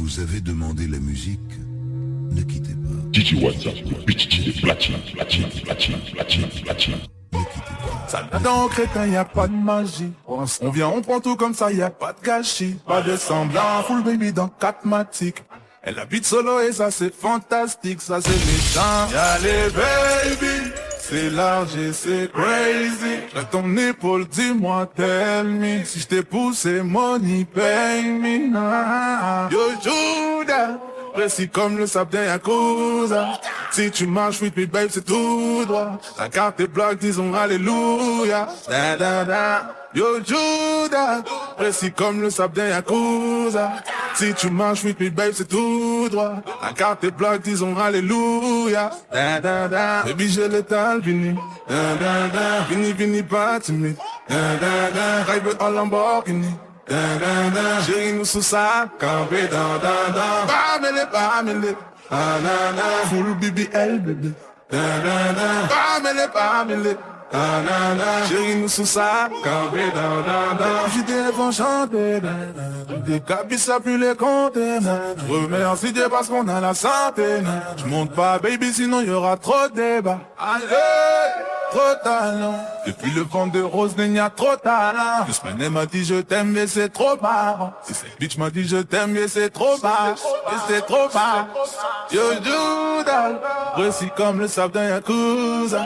Vous avez demandé la musique, ne quittez pas. DJ WhatsApp, le bitch de platine. Ne quittez pas. Salvador crétin, y a pas de magie. On vient, on prend tout comme ça, y a pas de gâchis. Pas de semblant, full baby dans 4 matiques. Elle habite solo et ça c'est fantastique, ça c'est méchant. Y'a les baby, c'est large et c'est crazy. J'ai ton épaule, dis-moi, tell me. Si je t'ai poussé, money, pay me. Nah. Yo Judas, précis comme le sable d'un Yakuza. Si tu marches with me, babe, c'est tout droit. La carte est bloquée, disons alléluia. Da da da. Yo Judas, précis comme le sable d'un Yakuza. Si tu marches with me, babe, c'est tout droit. La carte est bloquée, disons alléluia. Da da da. Baby, j'ai l'étal, vini. Da da da. Vini, vini, pas timide. Da da da. Rêve en Lamborghini. Da da da. Chérie, nous sous ça, campé dans da da. Bamele. Ah na na. Full BBL, bébé. Da da da. Bamele. Ah na na. Chérie, nous sous ça, campé dans da da. J'étais enchanté, des capis, ça plus les compter. Je remercie Dieu parce qu'on a la santé. Je monte pas, baby, sinon y aura trop de débat. Allez! Trop talent. Depuis le vent de rose, il y a trop talent. Le semaine m'a dit je t'aime mais c'est trop marrant. Si cette bitch m'a dit je t'aime mais c'est trop marrant. Et c'est trop marrant. Yo Judas, précis comme le sable d'un Yakuza.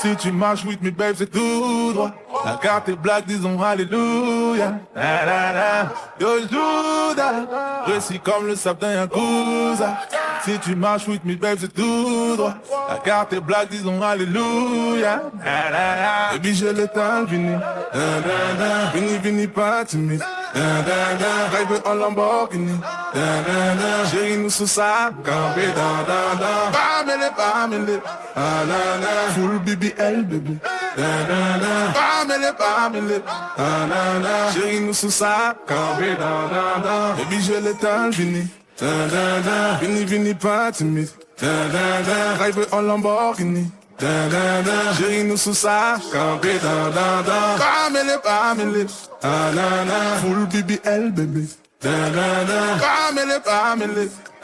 Si tu marches with me babe c'est tout droit. La carte est black, disons alléluia. La la la. Yo Judas, précis comme le sable d'un Yakuza. Si tu marches with me babe c'est tout droit. La carte est black, disons alléluia. Baby j'ai l'étal, vini. Vini, pas timide. Rêve en Lamborghini. Chérie nous sous ça, campé dans Bamele. Ah na na. Full BBL bébé. Bamele. Ah na na. Chérie nous sous ça, campé dans Baby j'ai l'étal, vini. Vini, pas timide. Rêve en Lamborghini. Chérie nous sous ça, campé dans Bamele. Ah na na. Full BBL bébé. Bamele.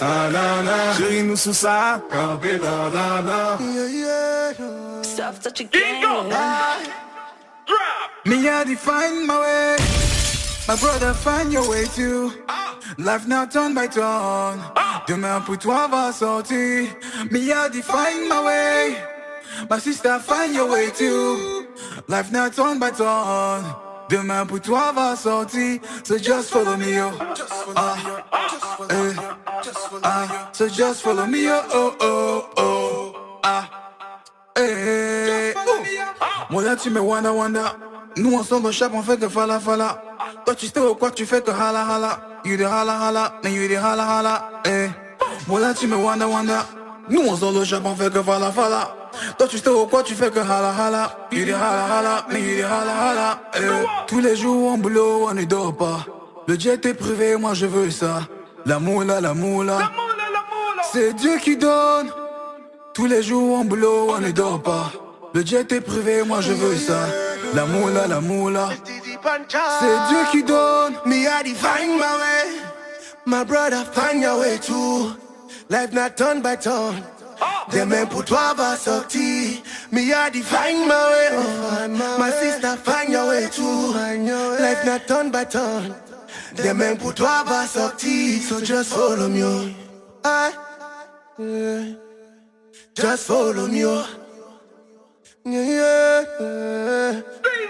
Ah na na. Chérie nous sous ça, campé dans Stuff such a game. Me I define my way. My brother find your way too. Life not turn by turn. Demain pour toi va sortir. Me I define my way. My sister find your way too. Life not turn by turn. Demain pour toi va sortir. So just follow me yo. So just follow me yo. Moi là tu me wanda. Nous ensemble au chap on fait que fala. Toi tu sais au quoi tu fais que hala. You the hala, mais you the hala. Moi là tu me wanda. Nous ensemble au chap on fait que fala. Toi tu sais au quoi tu fais que hala. You the hala, mais you the hala. Tous les jours en boulot on ne dort pas. Le jet est privé, moi je veux ça. La moula. C'est Dieu qui donne. Tous les jours en boulot on ne dort pas. Le jet est privé, moi je veux ça. La moula. C'est Dieu qui donne. Me I define my way. My brother find your way too. Life not turn by turn. Demain pour toi va sortir. Me I define my way. My sister find your way too. Life not turn by turn. Demain pour toi va sortir. So just follow me. Just follow me.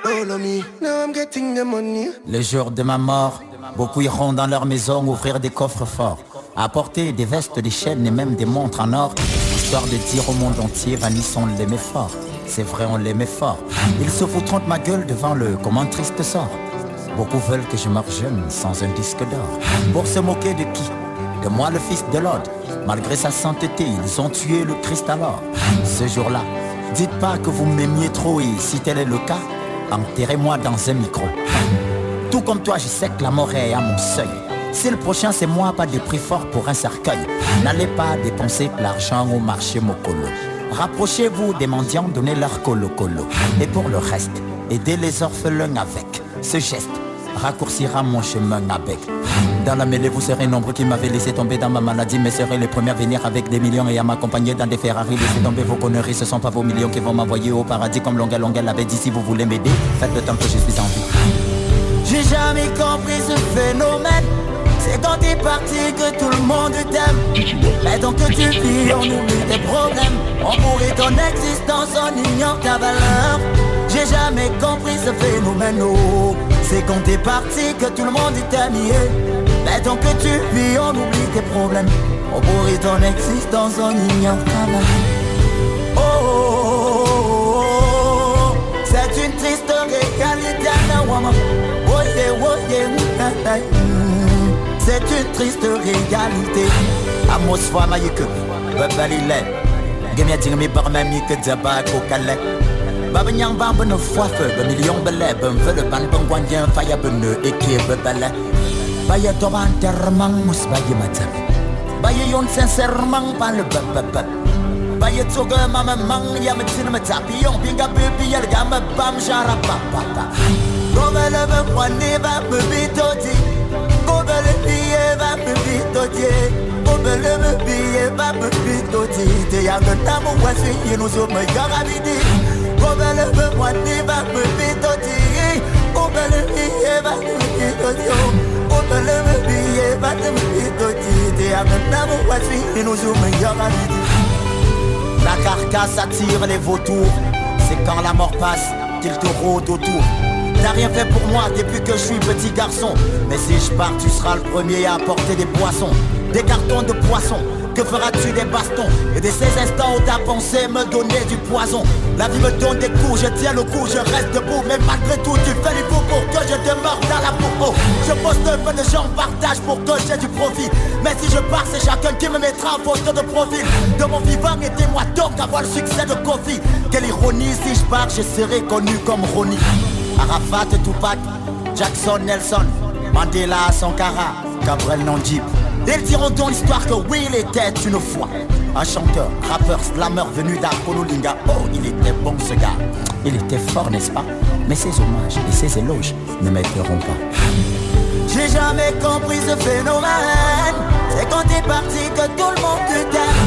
Follow me. Now I'm getting the money. Le jour de ma mort, beaucoup iront dans leur maison ouvrir des coffres forts, apporter des vestes, des chaînes et même des montres en or, histoire de dire au monde entier, Vanis on l'aimait fort. C'est vrai on l'aimait fort. Ils se foutront de ma gueule devant le comme un triste sort. Beaucoup veulent que je meure jeune sans un disque d'or. Pour se moquer de qui? De moi le fils de l'ordre. Malgré sa sainteté, ils ont tué le Christ alors. Ce jour-là, dites pas que vous m'aimiez trop et si tel est le cas, enterrez-moi dans un micro. Tout comme toi, je sais que la mort est à mon seuil. Si le prochain c'est moi, pas de prix fort pour un cercueil. N'allez pas dépenser de l'argent au marché Mokolo. Rapprochez-vous des mendiants, donnez leur colo. Et pour le reste, aidez les orphelins avec ce geste. raccourcira mon chemin avec. Dans la mêlée, vous serez nombreux qui m'avaient laissé tomber dans ma maladie, mais serez les premiers à venir avec des millions et à m'accompagner dans des Ferrari. Laissez tomber vos conneries, ce sont pas vos millions qui vont m'envoyer au paradis comme Longuel l'avait dit. Si vous voulez m'aider, faites le temps que je suis en vie. J'ai jamais compris ce phénomène. C'est quand t'es parti que tout le monde t'aime. Mais tant que tu vis, on oublie tes problèmes. On pourrit ton existence, on ignore ta valeur. J'ai jamais compris ce phénomène, oh. C'est quand t'es parti que tout le monde t'aime, yeah. Mais tant que tu vis, on oublie tes problèmes. On pourrit ton existence, on ignore ta valeur. Oh, oh, oh, oh. C'est une triste réalité, woman. Oh yeah, oh yeah, c'est une triste réalité. Amos fois maïque, babalile. Gemia tingami barmami que dzaba kokale. Babanyang bamba no fois feu, million belé, ben feu de ban bangwandien faya bene eki bebele. Baye toban termang mus baye matam. Baye yon sincèrement pas le bebebe. Baye toga mama mang yamatin matapi yon pinga baby yal gama bam jara papa. Gobele be kwani ba baby toti. Gobele biye ba baby toti. Gobele be biye ba baby toti. Te yaga namu wasi yinu so me garabidi. Gobele be kwani ba baby toti. Gobele biye ba baby toti. Gobele be biye ba baby toti. Te yaga namu wasi yinu so me garabidi. La carcasse attire les vautours. C'est quand la mort passe qu'il te rôde autour. T'as rien fait pour moi depuis que je suis petit garçon. Mais si je pars, tu seras le premier à apporter des poissons. Des cartons de poissons. Que feras-tu des bastons? Et de ces instants où ta pensée me donnait du poison. La vie me donne des coups, je tiens le coup, je reste debout. Mais malgré tout, tu fais les coups pour que je demeure dans la boue. Oh, je poste un peu de gens partage pour que j'ai du profit. Mais si je pars, c'est chacun qui me mettra en photo de profil. De mon vivant, aidez-moi donc à voir le succès de Kofi. Quelle ironie, si je pars, je serai connu comme Ronnie. Arafat, Tupac, Jackson, Nelson, Mandela, Sankara, Gabriel Nandib. Ils diront dans l'histoire que oui, il était une fois un chanteur, rappeur, slammer venu d'Arkonolinga. Oh, il était bon ce gars. Il était fort, n'est-ce pas? Mais ses hommages et ses éloges ne m'aideront pas. J'ai jamais compris ce phénomène. C'est quand t'es parti que tout le monde t'aime.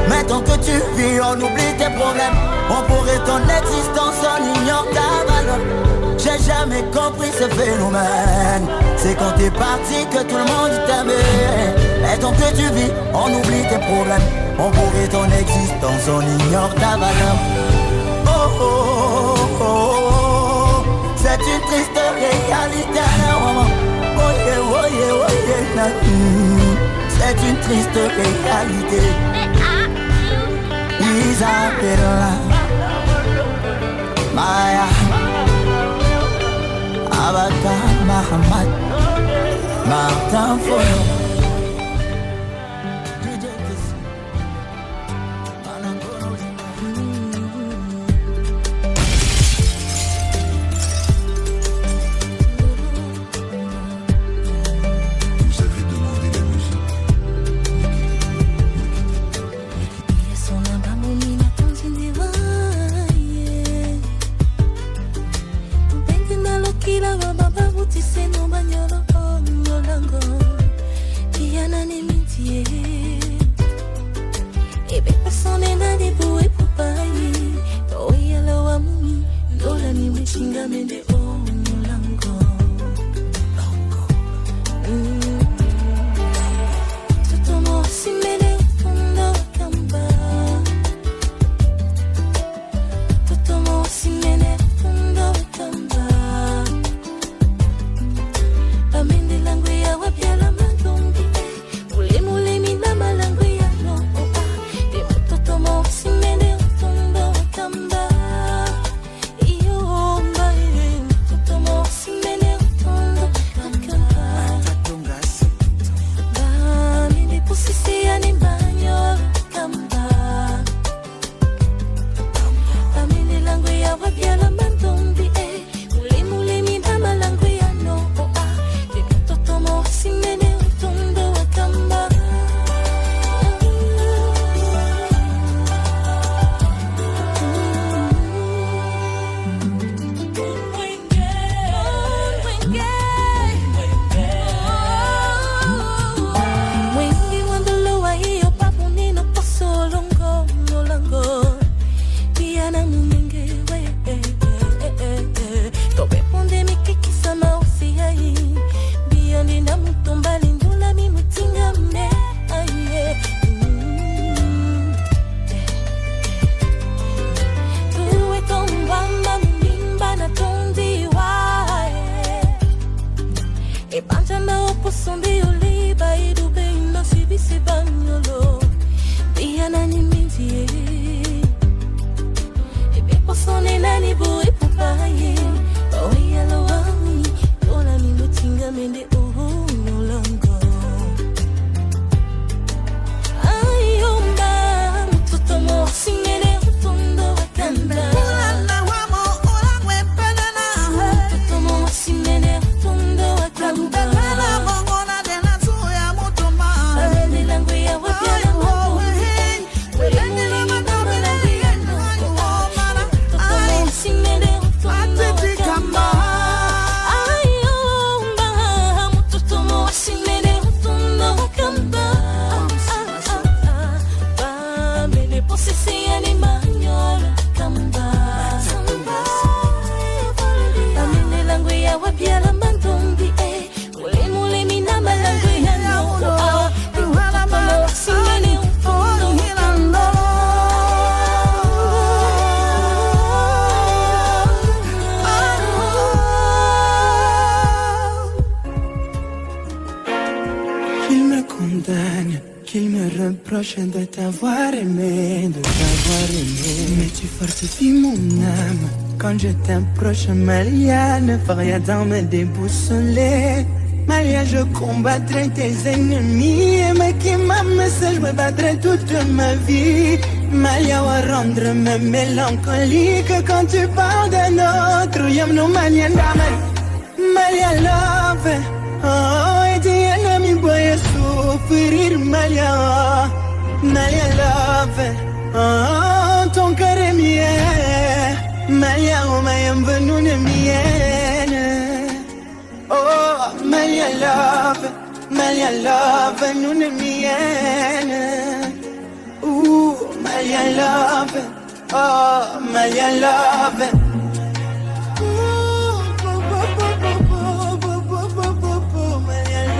Mais tant que tu vis, on oublie tes problèmes. On pourrait ton existence, on ignore ta valeur. J'ai jamais compris ce phénomène. C'est quand t'es parti que tout le monde t'aimait. Et tant que tu vis, on oublie tes problèmes. On pourrait ton existence, on ignore ta valeur. Oh oh oh oh oh. C'est une triste réalité. Oh yeah, oh yeah, oh yeah. C'est une triste réalité. Isabella, Maya, Abaka, Mahamad, Martin Fono. condamne, qu'il me reproche de t'avoir aimé, mais tu fortifies mon âme. Quand je t'approche, Malia, ne fais rien dans me déboussoler. Malia, je combattrai tes ennemis. Et ma qui m'aime, je me battrai toute ma vie. Malia va rendre me mélancolique quand tu parles d'un autre. Yamno Malia Naman, Malia love. Oh, et tes ennemis boy souffrir, Malia. Malia love. Oh, ton cœur est mien. Malia, oh, mayam venu ne mienne. Oh, Malia love, nous ne mienne. Ooh, Malia love, oh, Malia love. Ooh, Malia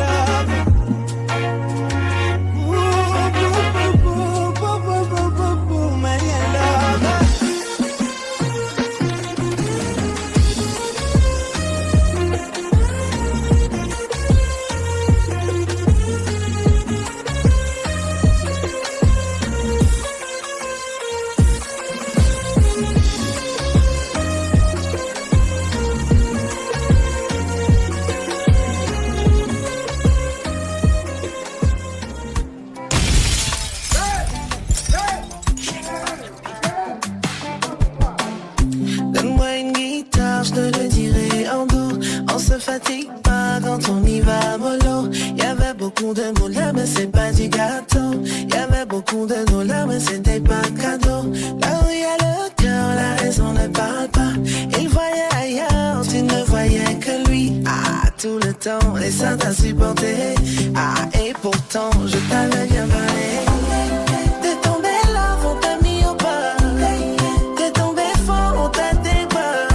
love. Ooh, Malia love. Fatigue pas quand on y va mollo. Y'avait beaucoup de mots là mais c'est pas du gâteau. Y'avait beaucoup de mots là mais c'était pas cadeau. Là où y a le cœur, la raison ne parle pas. Il voyait ailleurs, tu ne voyais que lui. Ah, tout le temps, et ça t'a supporté. Ah, et pourtant, je t'avais bien parlé. T'es tombé là, on t'a mis au pas. T'es tombé fort, on t'a débat.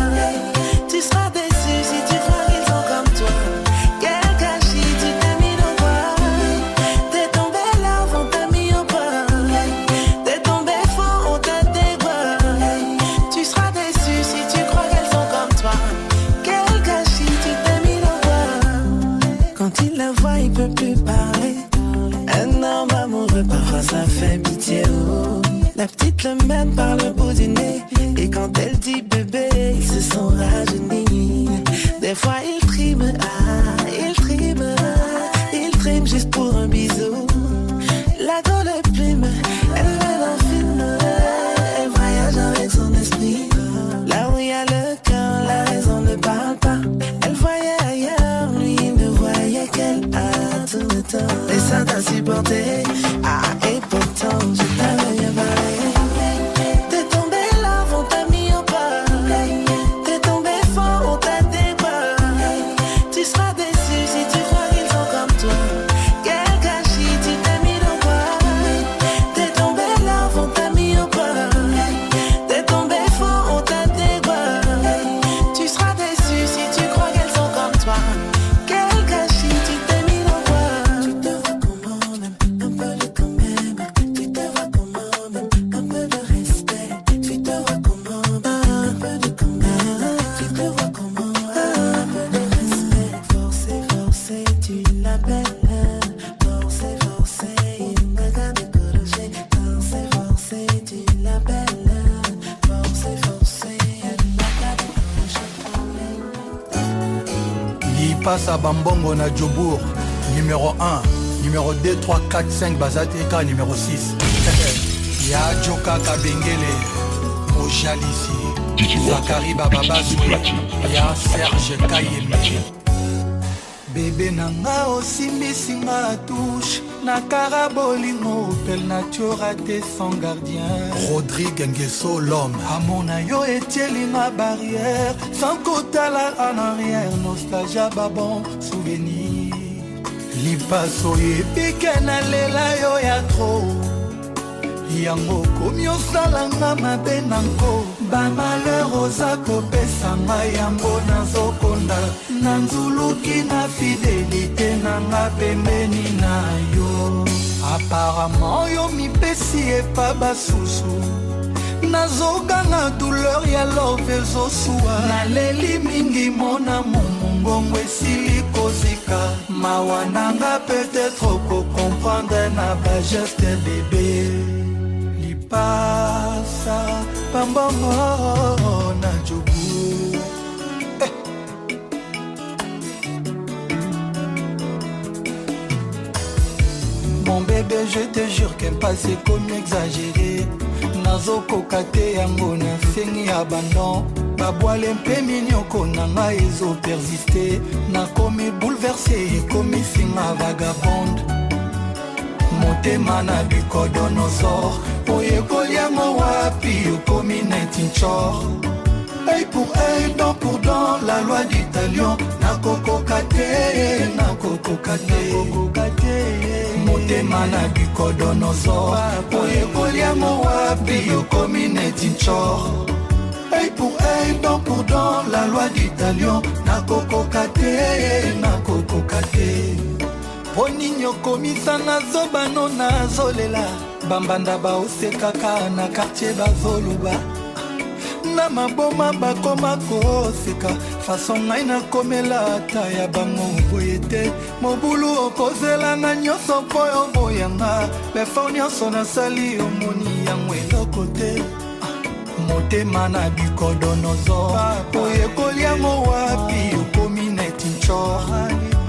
Tu seras déçu si tu crois. Il peut plus parler. Un homme amoureux parfois ça fait pitié. Oh. La petite le mène par le bout du nez. Et quand elle dit bébé, ils se sont rajeunis. Des fois il trime, il trime juste pour un bisou. La gueule plume, elle est dans le film. Elle voyage avec son esprit. Là où il y a le cœur, la raison ne parle pas. Elle voyait ailleurs, lui il ne voyait qu'elle a. Et ça t'a supporté. Ah, et pourtant je t'avais bien parlé. T'es tombé là, on t'a mis au pas. T'es tombé fort, on t'a débat. Tu seras déçu si tu crois qu'ils sont comme toi. Quel gâchis, tu t'es mis dans quoi. T'es tombé là, on t'a mis au pas. T'es tombé fort, on t'a débat. Tu seras déçu si tu crois qu'elles sont comme toi. Quel gâchis, tu t'es mis dans quoi. Passe à Bambongo na Djobour, numéro 1, numéro 2, 3, 4, 5, Bazateka, numéro 6. Ya Joka Kabengele, Ojalisi, Zakari Bababasu, Ya Serge Kayemi. Bébé nanga osimbisinga touche, na karabolingo, belle nature a été son gardien. Rodrigue Nguesso l'homme, amona yo etieli ma barrière, sans kotala en arrière, nostalgia babon souvenir. Lipaso yepike na lela yo ya tro, yango komi osalanga mabe nanko. Bamalheur oza kopesa ngai yango nazokonda, nanzuluki na fidelité nanga pembeni na yo. Apparemment yo mipesi epa basusu, nazoganga douleur ya love ezosuwa, naleli mingi mona mumu mbongo esili kozika mawa nanga peut-être comprendre na bageste bébé lipasa pambongo na jobu. Mon bébé, je te jure qu'un passé comme exagéré. Nazo kokate yango na sengi abandon. Babwale mpe minyoko nanga ezo persister. Na komi bouleversé, komi singa vagabonde. Motema na bikodonosor. Oye koliango wapi, komi netinchor. Œil pour œil, dent pour dent, la loi du talion. Na koko kate, na koko kate. Motema na bikodonosor. Oye koliango wapi, komi netinchor. Œil pour œil, dent pour dent, la loi du talion. Na koko kate, na koko kate. Poninyo komisa na zobano na zolela. Bambanda ba osekaka na quartier bazoluba. Na maboma bakoma koseka façon ngai nakomela ata ya bango boye te mobulu okozela na nyonso mpo yo boyanga lefo nyonso nasali omoni yango eloko te motema na bikodonozo oye koliango wapi okomi netinchor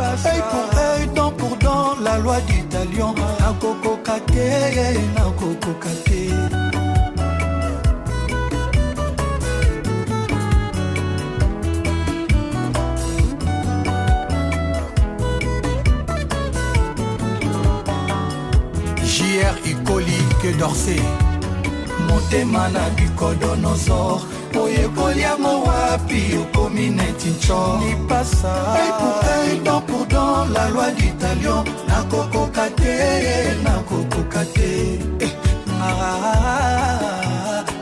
œil pour œil, dent pour dent, la loi du talion nakoko kate, nakoko kate. JR Ikoli que d'Orsay Motema na bikodonosor Oye koliango wapi okomi netinchor Nipasa œil pour œil, dent pour dent, la loi du talion Nakoko kate, nakoko kate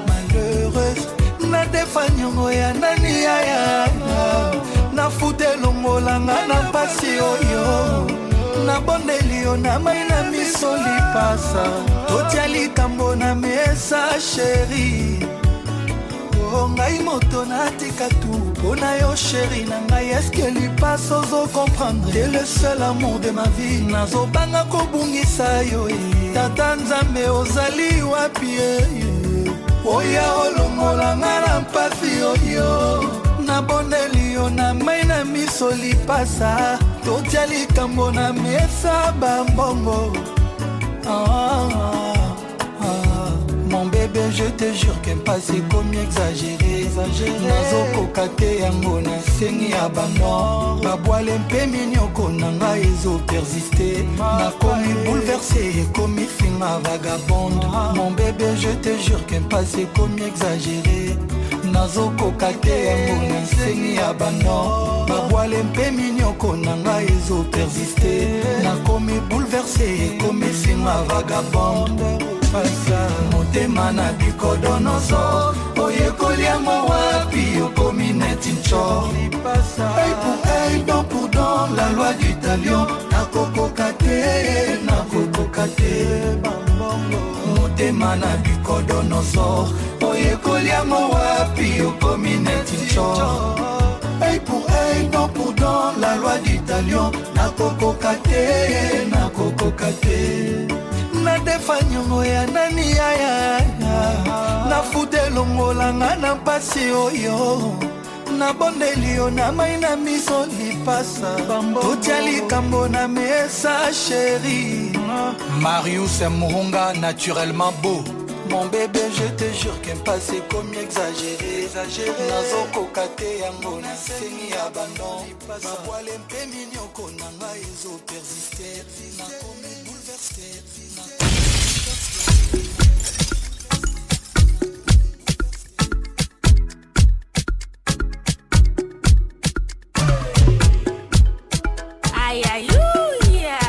malheureuse Na defanyongo ya nani ya Na fute longolanga na pasi oyo Na bondelio na mai na miso lipasa Totia likambo na mesa chéri Oh ngai moto na tika tu Pona yo chéri na ngai Est-ce lipasa ozo comprendre T'es le seul amour de ma vie Nazo banga kobungisa yo Tata nzambe ozali wapi Oya olongola nga na mpasi oyo Na bondelio na mai na miso lipasa Totia likambo na mesa bambongo Mon bébé je te jure qu'un passé comme exagéré Nazo kokate yango na sengi abandon Babwale mpe minyoko nanga ezo persister Na komi bouleversé komi finga vagabonde Mon bébé je te jure qu'un passé comme exagéré Nazo kokate yango na sengi abandon Babwale mpe minyoko nanga ezo persister Na komi bouleversé komi finga vagabonde Motema na bikodonosor Oye koliango wapi okomi netinchor Œil pour œil, dent pour dent, la loi du talion Nakoko kate, nakoko kate Motema na bikodonosor Oye koliango wapi okomi netinchor Œil pour œil, dent pour dent, la loi du talion Nakoko kate, nakoko kate Na defanyongo ya nani ya Na fute longolanga na pasi oyo Na bondelio na mai na miso lipasa Totia likambo na mesa chéri Marius Murunga naturellement beau Mon bébé je te jure qu'un passé comme exagéré Nazo kokate yango na sengi abandon Babwale mpe minyoko nanga ezo persister Na komi bouleversé Aïe aïe ouïa.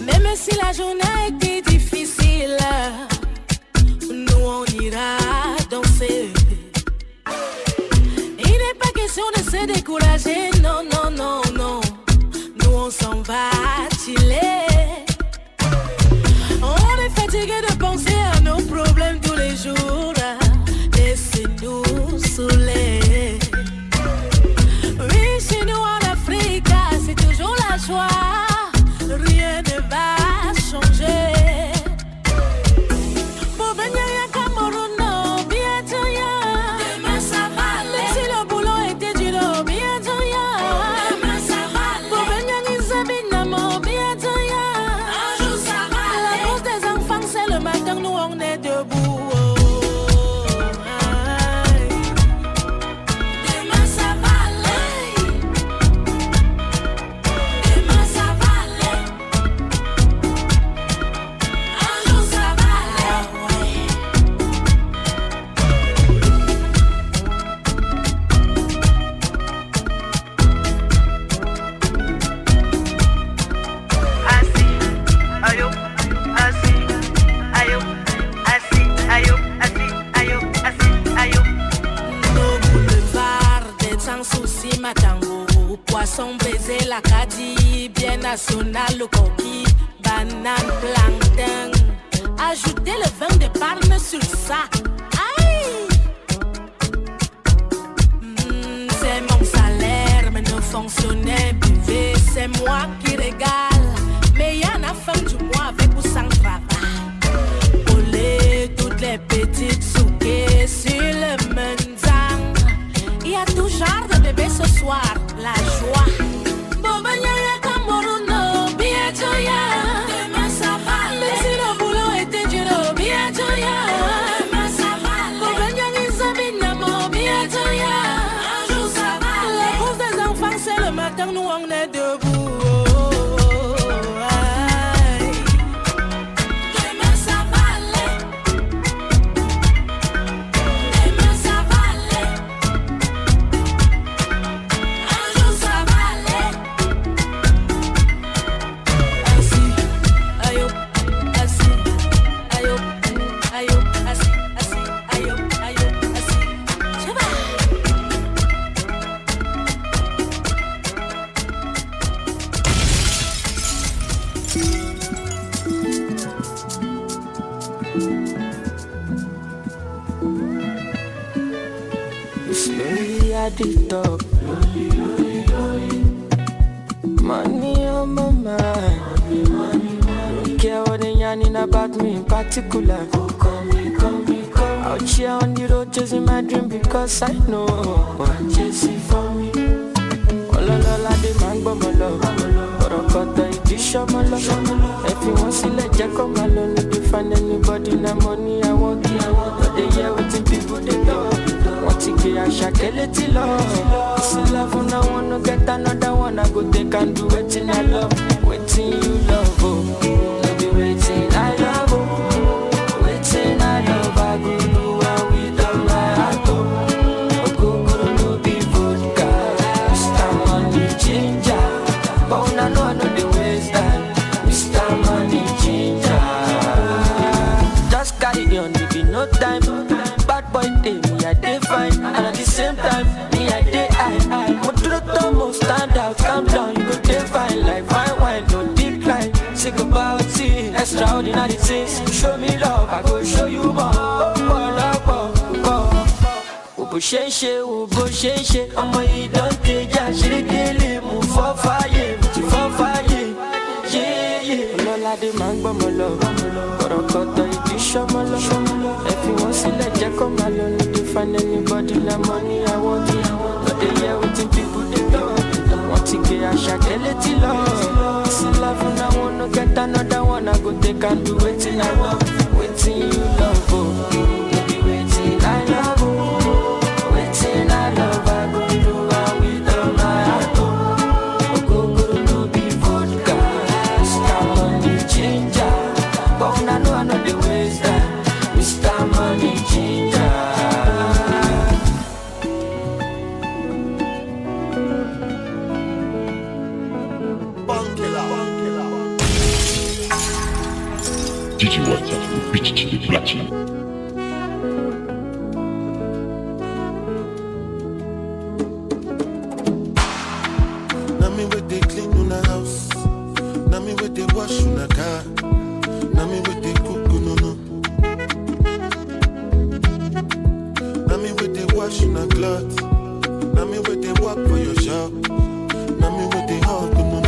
Même si la journée a été difficile, nous on ira danser. Il n'est pas question de se décourager, non, non, non, non. Nous on s'en va chiller. On est fatigué de penser à nos problèmes tous les jours. Laissez son baiser l'Acadie, bien national, le coquille, banane, plancton. Ajoutez le vin de Parme sur ça. Aïe! C'est mon salaire, mais nos fonctionnaires buvez. C'est moi qui régale, mais y'en a fin du mois avec ou sans travail. Olé, toutes les petites souquées sur le menzang. Il y a tout genre de bébés ce soir, la joie. Boba Nyaya Kamoruno, bien joya. Demain ça va aller. Mais si le boulot était dur, bien joya. Demain ça va aller. Boba Nyaya Zabinamo, bien joya. Un jour ça va aller. La course des enfants c'est le matin, nous on est debout. It up. Money on my mind. Don't care what they yarning about me in particular. Out here on the road chasing my dream because I know what chasing for me. All I de mango my love. But I got the edition my love. If you want to let Jack come alone, if you find anybody na money I want it. But they hear what the people they love. Tiki and shakeleti love. This love when I wanna get another one, I go take and do waiting I love, waiting you love. Oh, maybe waiting I love. Oh, waiting I love. I go do and without my heart. Oh, go no be vodka. Mr. Money Ginger, but when I know the waste time. Mr. Money Ginger, just carry on, there be no time. Bad boy day. Fine, and at the same time, me I day I want to the top, stand out, calm down, you go day fine, like fine wine, no decline. Sick about it, extraordinary things. Show me love, I go show you more. Ubo shenshe, I'ma eat don't take ya, she daily move for fire, yeah. Lola de mango, my love, but I got the edition, my love. If you want to let Jack come alone. Find anybody na money I want it. But they hear what the people they love. Want to get a shakeleti love. This love when I wanna get another one, I go take and do waiting I love, waiting you love. Oh, maybe waiting I love. Oh, waiting I love. I go do and without my heart. Oh, go no be vodka. Mr. Money Ginger, but when I know the waste time. Mr. Money Ginger. DJ Water, le bitch de platine. Now me with they clean on the house. Now me with they wash on the car. Now me with they cook no. Now me with they wash on the cloth. Now me with they walk for your shop. Now me with they hug no.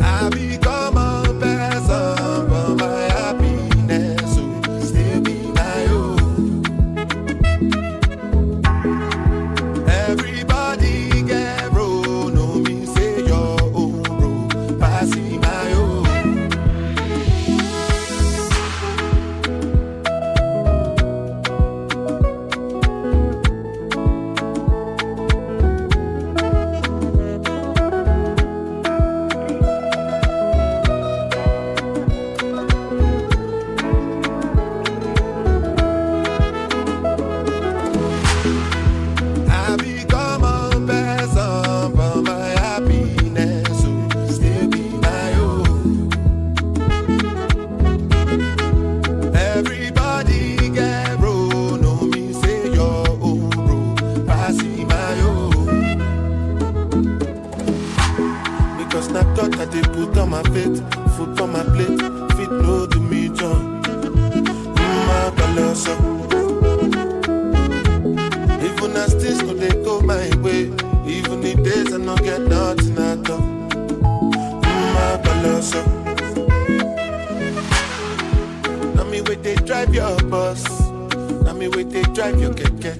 I become a person for my happiness, so still be my own. Everybody get roll, no me say your own, bro, passing my own. they put on my faith, food on my plate, fit no to me, John. My colossal. Even as things could they go my way, even the days I don't get nothing at all. My colossal. Now me wait they drive your bus, now me wait they drive your keke.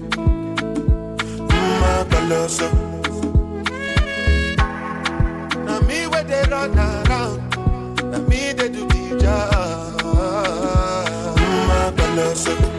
My colossal. Now me where they run around, now me they do the job. My colossal.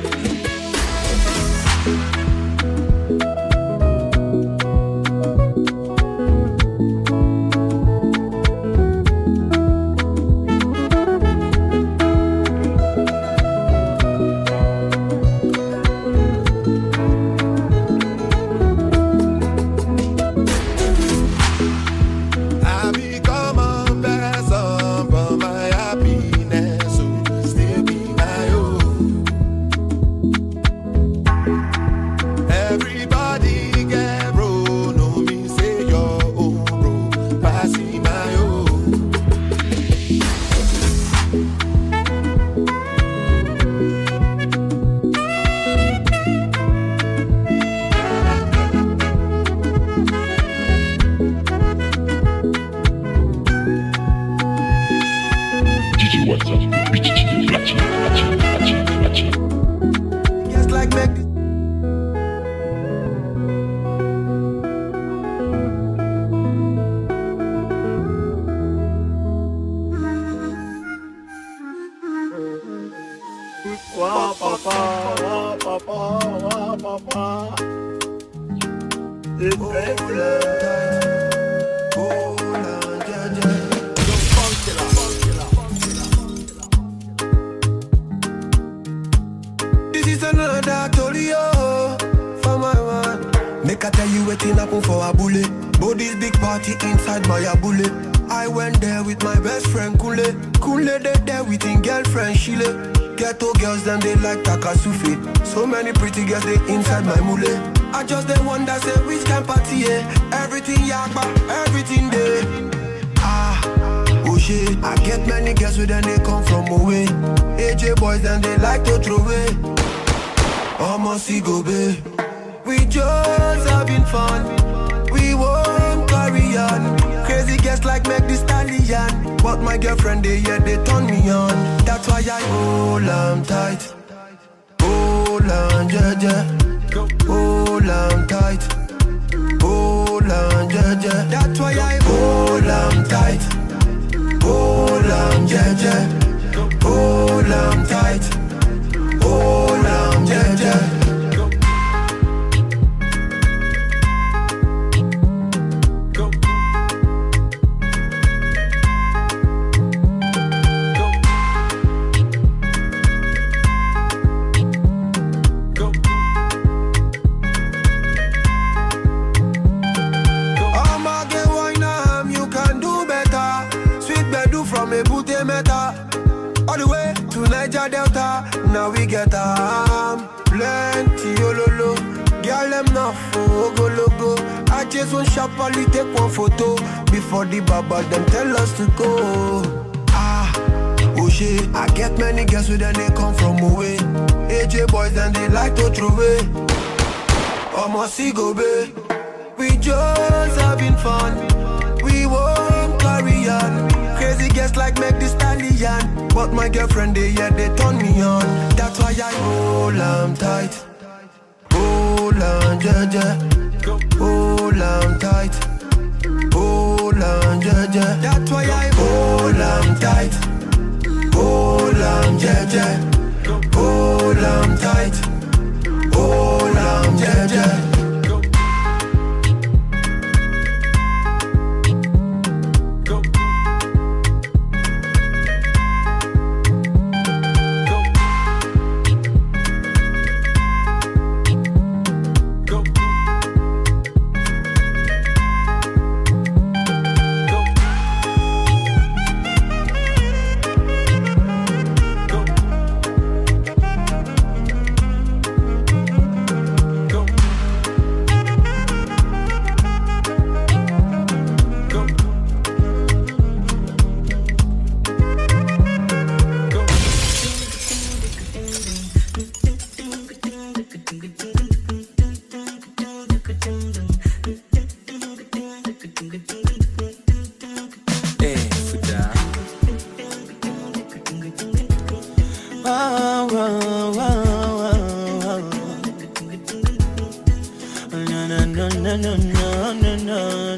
no, no, no, no, no, no,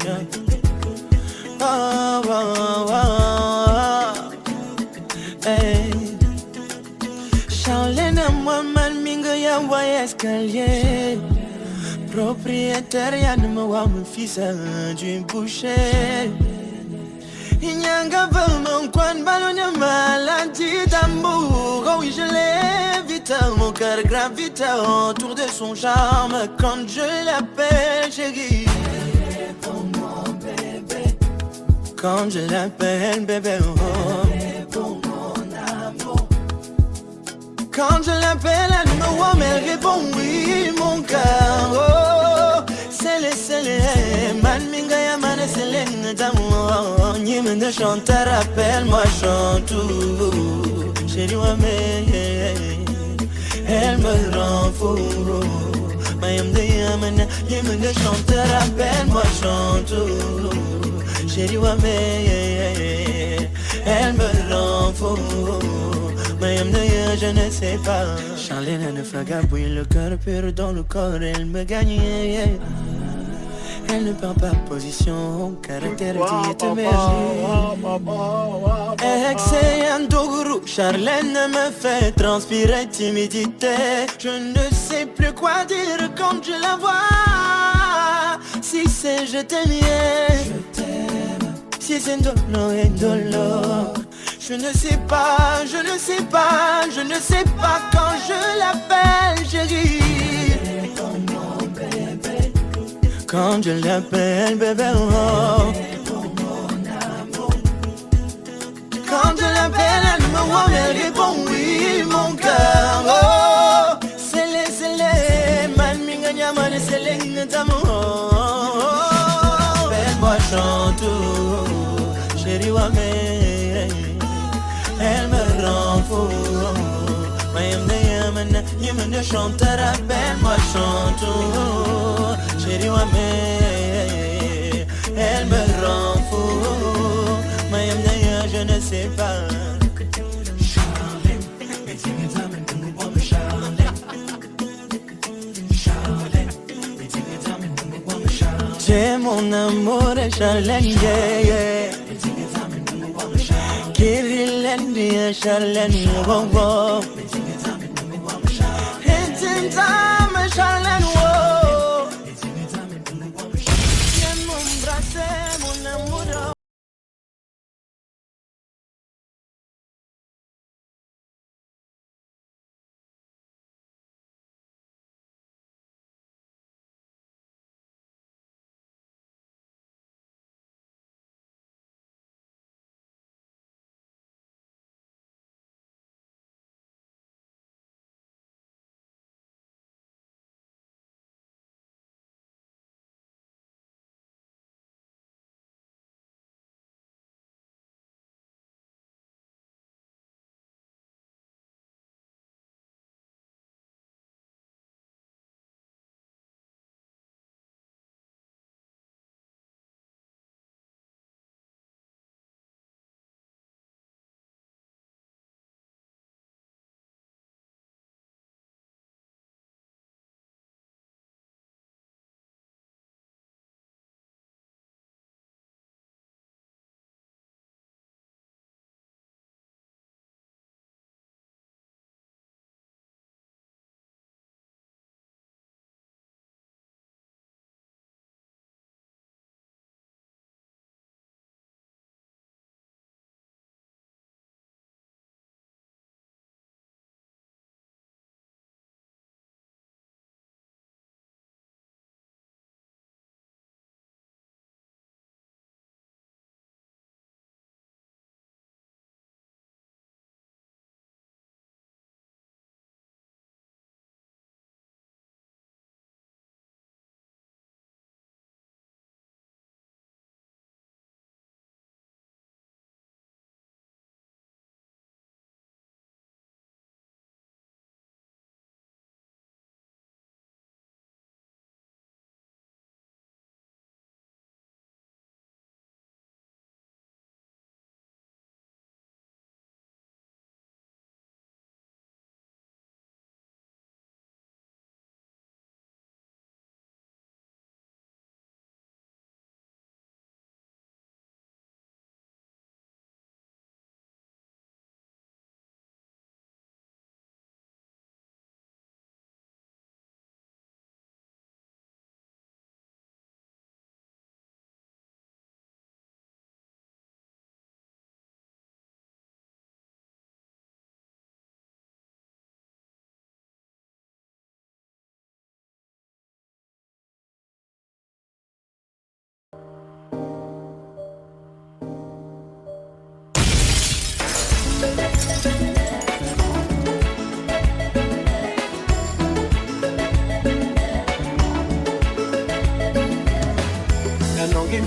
no. Oh, oh, oh. Hey. Charlène à moi, man, minga ya wa escalier. Propriétaire, ya ne me wa mon fils du boucher. Inyanga mon coin ballon maladie d'amour. Oh oui, je l'ai vite, mon cœur gravite autour de son charme. Quand je l'appelle chérie, pour mon bébé. Quand je l'appelle bébé, oh, pour mon amour. Quand je l'appelle elle me voit, mais elle répond oui, mon cœur. Oh, c'est les man minga ya man c'est les d'amour. Ni me de chanter, appelle-moi chantou. Chérie wa me, elle me rend fou. Mayam de yamana, ni me de chanter, appelle-moi chantou. Chérie wa me, elle me rend fou. Mayam de ya, je ne sais pas. Charlène a ne fragabouille le cœur pur dans le corps, elle me gagne. Elle ne prend pas position, caractère dit excellent gourou, Charlène me fait transpirer timidité. Je ne sais plus quoi dire quand je la vois. Si c'est je t'aime, si c'est dolo et dolo. Je ne sais pas, je ne sais pas, je ne sais pas quand je l'appelle chérie. Quand je l'appelle bébé, oh. Quand je l'appelle elle me voit, elle répond oui, mon cœur. Oh, c'est les man minga nyamane c'est les d'amour. Belle-moi chantou, chérie wa me, elle me rend fou. Mayam de yamana, yamana de chanter, appelle-moi chantou. Chérie wa me, elle me rend fou. Mayam de ya, je ne sais pas. Charlène, mais tu me t'amènes pour me voir, Charlène. Charlène, mais tu me t'amènes pour me voir, Charlène. J'ai mon amour, Charlène, yeah, yeah. Kirilendia Charlène, oh, oh. It's in time, Charlène, oh. Viens m'embrasser, mon amour.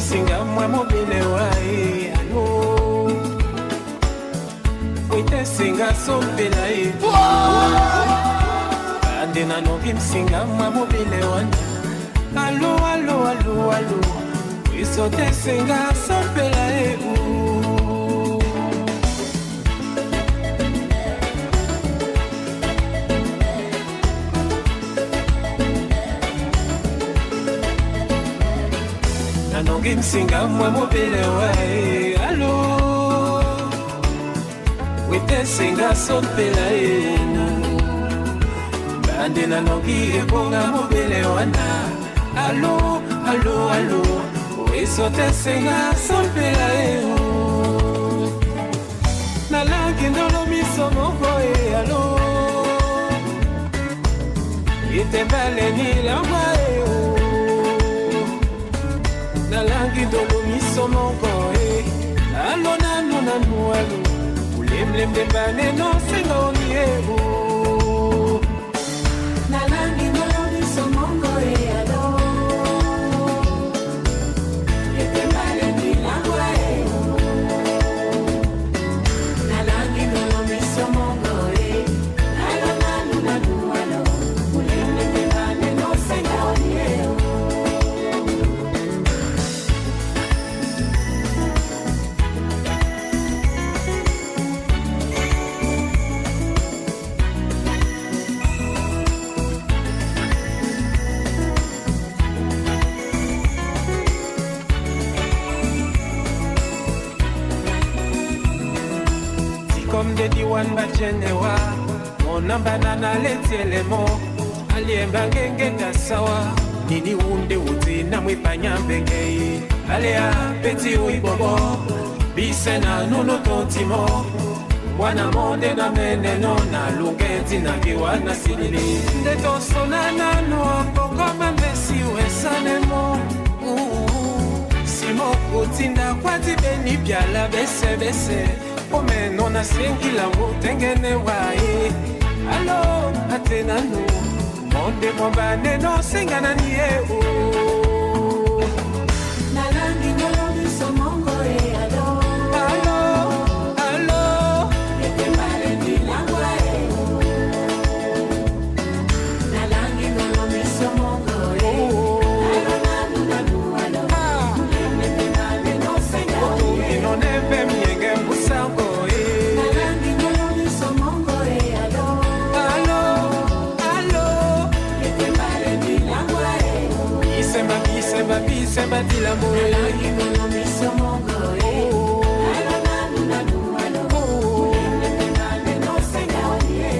Singa mwa mobile wai alo Wite singa sompela e Ande na nongi msinga mwa mobile wanda Alo alo alo alo Wisote singa sompela e Nanongi msinga mwa mobile wae alo Wite singa sompela e Bande nanongi ebonga mobile wana Alo, alo, alo Wisote singa sompela e Nalangi ndolo miso moko e alo Ite bale nilangwa e Nalangi ndolo miso moko e Alo nanu nanu alo Ulemlem de bane no senga oni e Nalangi ndolo miso moko e alo Ite bale nilangwa e Nalangi ndolo miso moko e Alo nanu nanu alo Ulemlem de bane no senga oni e Comme des diwan bachenewa Mona banana letielemo Aliemba ngenge kasawa Nini unde uti na mwipanya mbengei Alea peti uibobo Bisena nuno tontimo Wana monde na meneno Na lungeti na kiwana silili Ndeto sona nano Pokoma mbesi uesanemo Simo kutinda kwa tibeni Biala bese bese Ome nona sengi la tengene wae Alo atenanu Monde mombane no senga nani e o Nalangi ndolo miso mongo e alo Alo, alo Ete male nilangwa e o Nalangi ndolo miso mongo e Alo nanu nanu alo Ete male no senga nani e o Ino nepe mienge musango Semba di l'amore Nalangi ndolo miso mongo e Alo nanu nanu alo Ulemlem de no senga oni e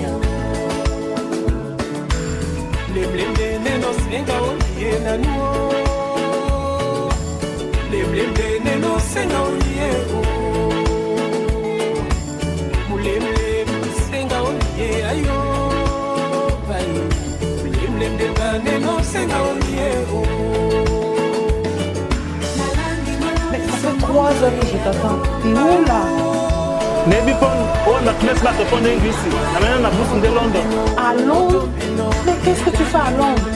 Lemlem de no senga oni e nanu Lemlem de no senga oni e Ulemlem senga oni e ayo Lemlem de no senga oni e Ça fait 3 heures que je t'attends. T'es où là? Nebipon, on a kness la te pone ici. La manière na bouffe de Londres. À Londres? Mais qu'est-ce que tu fais à Londres?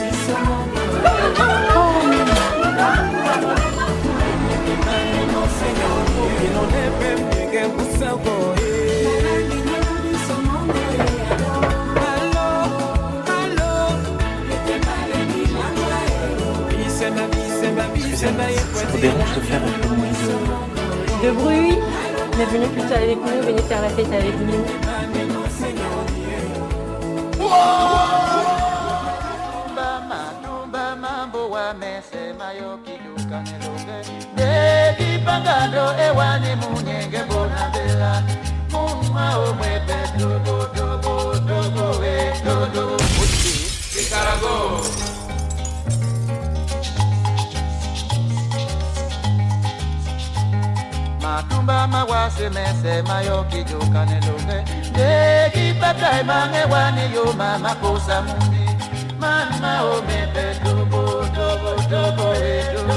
Ça vous dérange de faire un peu moins de bruit? Mais venez plutôt avec nous, venez faire la fête avec nous. Matumba mawase mese mayo kijuka neluge Deki patai mange wani yo mama kosa mundi Mama o mepe tubo tubo tubo e tubo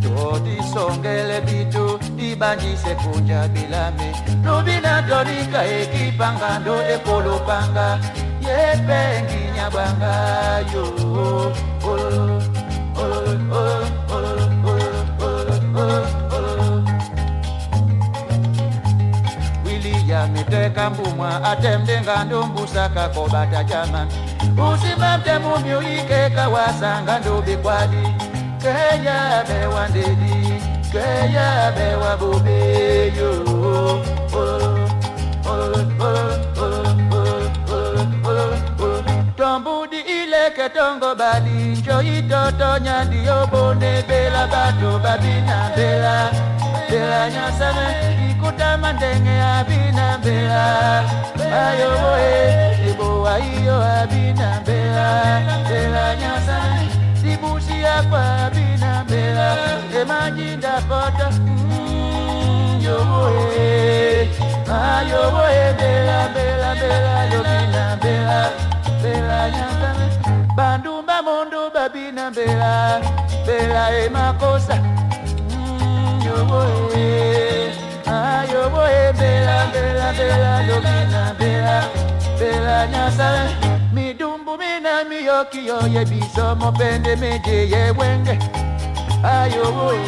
Jodi songele bitu Ibanji se kunja bilame Nubina donika ekipangando ekolopanga Yepengi nyabanga yo Miteka mbumwa atemdenga ndombusaka kobata jaman Usimamte mumyo ikeka wasanga ndobikwadi Kenya bewa ndedi Kenya bewa bobeyo Tombudi ileke tongo bali Njoyi toto nyandi obone Bela bato babina bela Bela nyasame Kuta mandenge abina bela Ayo boe Ibo ayo abina bela Bela nyasa Sibusi akwa abina bela Emajinda foto Yo boe Ayo boe bela bela bela Lobina bela Bela nyasa Bandumba mondo babina bela Bela emakosa Yo boe Ayo boe bela bela bela lobina bela bela nyasa midumbu mina miyoki yo ye biso mopende meje ye wenge Ayo boe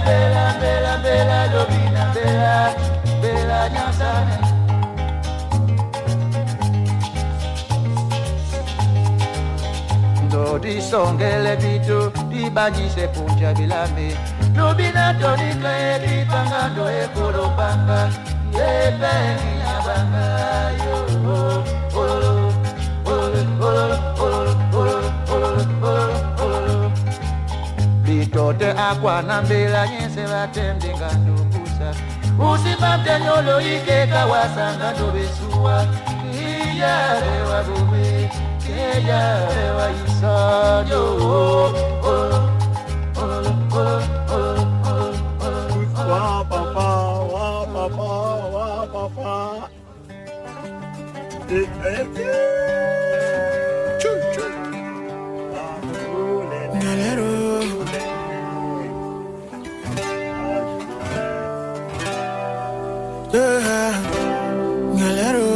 bela bela bela lobina bela bela nyasa Dodi songele bitu Ibanji se punja bilame Nubina tonika edi pangando e kolopanga Yepengi nyabanga yo Bitote akwa nambela nyese batendinga ndukusa Usimamte nyolo ikeka wasanga ndobesuwa Iyare wabube Iyare wa isanyo Wa papa. Galero. Galero.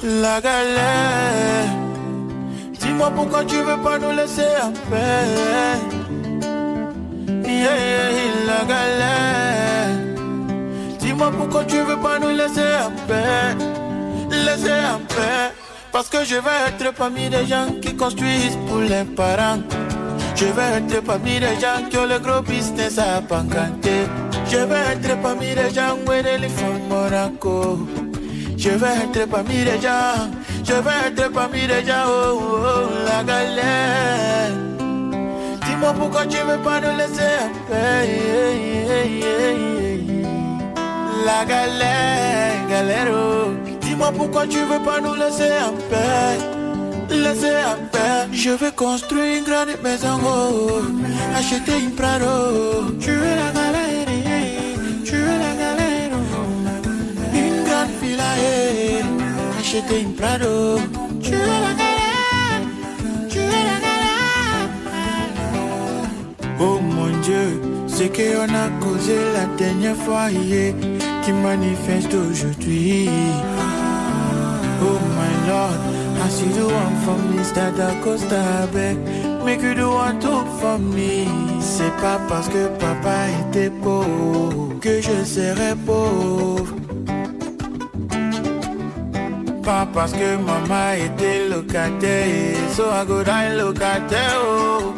La galère. Dis-moi pourquoi tu veux pas nous laisser en paix. La galère. Dis-moi pourquoi tu veux pas nous laisser en paix. Laisser en paix. Parce que je vais être parmi des gens qui construisent pour les parents. Je vais être parmi des gens qui ont le gros business à pancanter. Je vais être parmi des gens où les femmes Monaco. Je vais être parmi les gens. Je vais être parmi les gens, la galère. Dis-moi pourquoi tu veux pas nous laisser en paix. La galère, galère. Dis-moi pourquoi tu veux pas nous laisser en paix. Laisser en paix. Je vais construire une grande maison, acheter une Prado. Tu veux la galère, tu veux la galère. Une grande villa, acheter une Prado. Tu veux la galère, tu veux la galère. Oh mon Dieu, ce qu'on a causé la dernière fois hier, qui manifeste aujourd'hui. Oh my Lord, I see the one for me, start a costa back. Make you do one too for me. C'est pas parce que papa était pauvre que je serai pauvre. Pas parce que maman était locataire. So I go die locataire, oh.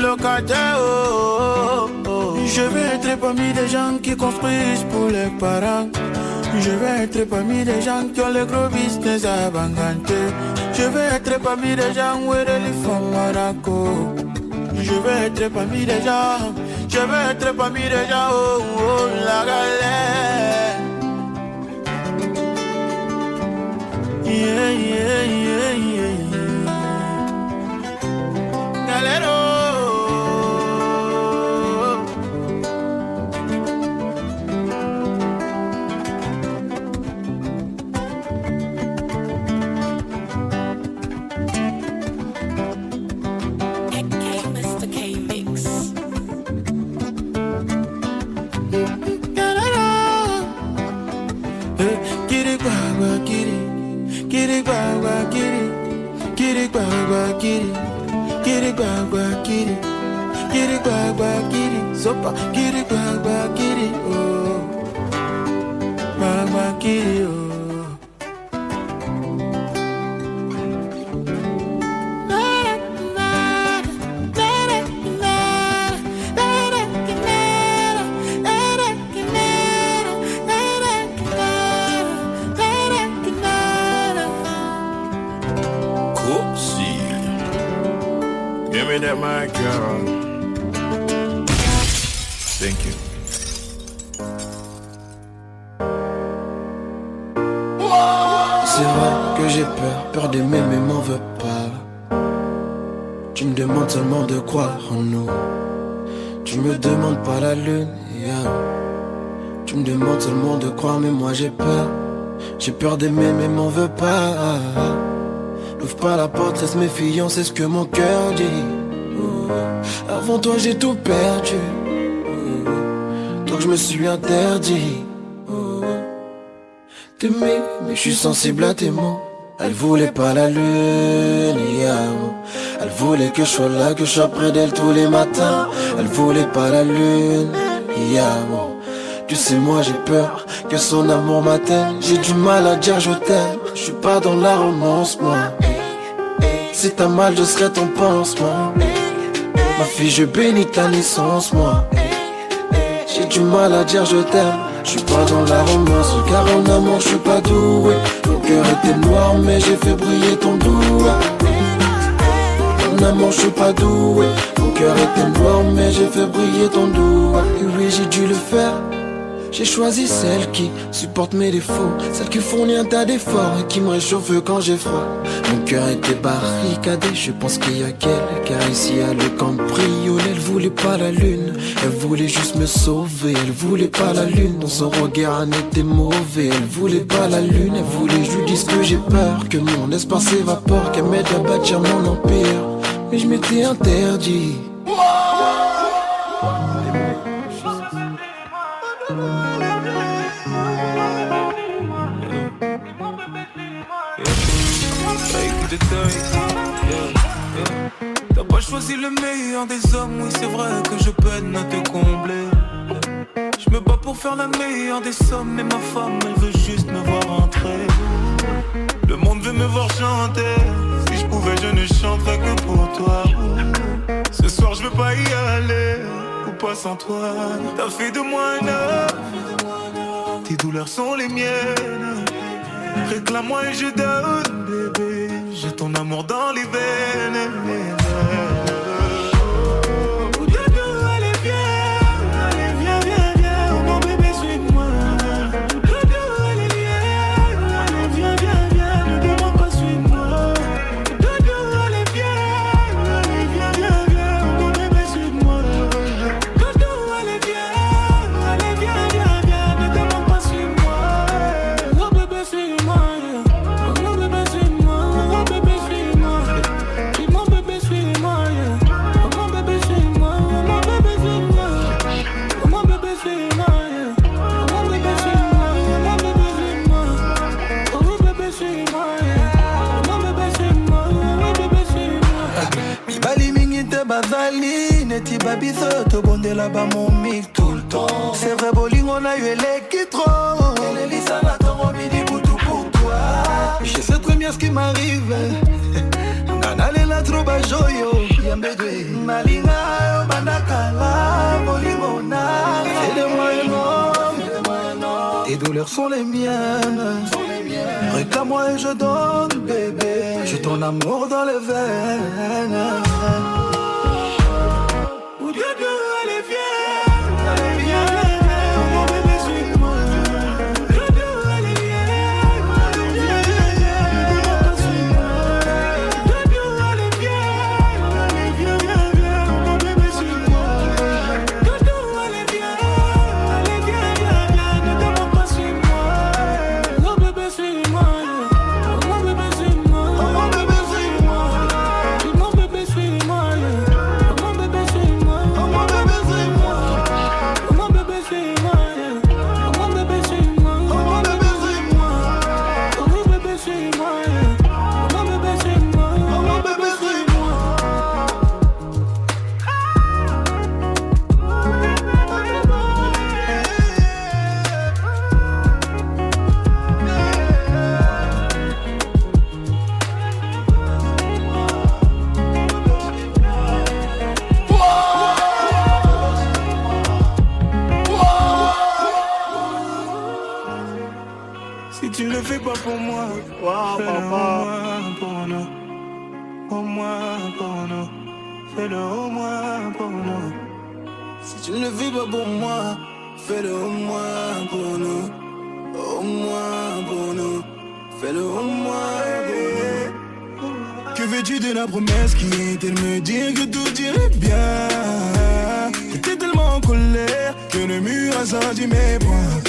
Locataire, oh, oh. Je vais être parmi des gens qui construisent pour les parents. Je vais être parmi des gens qui ont le gros business à banganter. Je vais être parmi des gens où les femmes Monaco. Je vais être parmi des gens. Je vais être parmi des gens, oh, oh, la galère. Yeah, yeah, yeah, yeah. Galero. Kiri guagua, kiri. Kiri guagua, kiri. Kiri guagua, kiri. Kiri guagua, kiri. Kiri guagua, kiri. Sopa, kiri guagua, kiri. Oh. Guagua, kiri, oh. Give me that mic, girl. Thank you. C'est vrai que j'ai peur d'aimer mais m'en veux pas. Tu me demandes seulement de croire en nous. Tu me demandes pas la lune, yeah. Tu me demandes seulement de croire mais moi j'ai peur. J'ai peur d'aimer mais m'en veux pas. N'ouvre pas la porte, reste méfiant, c'est ce que mon cœur dit. Avant toi j'ai tout perdu. Donc je me suis interdit t'aimer, mais je suis sensible à tes mots. Elle voulait pas la lune, yeah. Elle voulait que je sois là, que je sois près d'elle tous les matins. Elle voulait pas la lune, yeah. Tu sais moi j'ai peur que son amour m'atteigne. J'ai du mal à dire je t'aime. Je suis pas dans la romance moi. Si t'as mal je serai ton pansement. Ma fille je bénis ta naissance moi. J'ai du mal à dire je t'aime. Je suis pas dans la romance car en amour je suis pas doué. Mon cœur était noir mais j'ai fait briller ton doigt. En amour je suis pas doué. Mon cœur était noir mais j'ai fait briller ton doigt. Et oui j'ai dû le faire. J'ai choisi celle qui supporte mes défauts, celle qui fournit un tas d'efforts et qui me réchauffe quand j'ai froid. Mon cœur était barricadé, je pense qu'il y a qu'elle, car ici à le cambriolé. Elle voulait pas la lune, elle voulait juste me sauver. Elle voulait pas la lune, dans son regard elle était mauvais. Elle voulait pas la lune, elle voulait je lui dise que j'ai peur, que mon espoir s'évapore, qu'elle m'aide à bâtir mon empire. Mais je m'étais interdit. T'as pas choisi le meilleur des hommes, oui c'est vrai que je peine à te combler. Je me bats pour faire la meilleure des sommes, mais ma femme elle veut juste me voir entrer. Le monde veut me voir chanter, si je pouvais je ne chanterais que pour toi. Ce soir je veux pas y aller, ou pas sans toi. T'as fait de moi un homme, tes douleurs sont les miennes. Réclame-moi et je donne, bébé. J'ai ton amour dans les veines. Allez viens, viens, mon bébé suis-moi. Allez viens, ne demande pas suis-moi. Allez viens, mon bébé suis-moi. Allez viens, ne demande pas suis-moi. Oh bébé suis-moi. Bazali, neti babiso, te bonde là-bas mon mic tout le temps. C'est vrai, bowling, on a eu l'électro. Et les lissans attendent midi boutou pour toi. Je sais très bien ce qui m'arrive. Nanale la troba joyo, yambedwe. Malinga, bandakala, bolimona. Fais-le-moi un homme. Tes douleurs sont les miennes. Réclame-moi et je donne, bébé. J'ai ton amour dans les veines. Allez viens, mon bébé suis-moi. Allez viens, ne demande pas suis-moi. Allez viens, mon bébé suis-moi. Allez viens, ne demande pas suis-moi. Mon bébé suis-moi. Mon bébé suis-moi. Mon bébé suis-moi. Mon bébé suis-moi. Si tu ne le fais pas pour moi, fais-le au moins pour nous. Au moins pour nous. Fais-le au moins pour nous. Si tu ne le fais pas pour moi, fais-le au moins pour nous. Au moins pour nous. Fais-le au moins pour nous. Que veux-tu de la promesse qui était de me dire que tout irait bien? J'étais tellement en colère que le mur a sorti mes poings.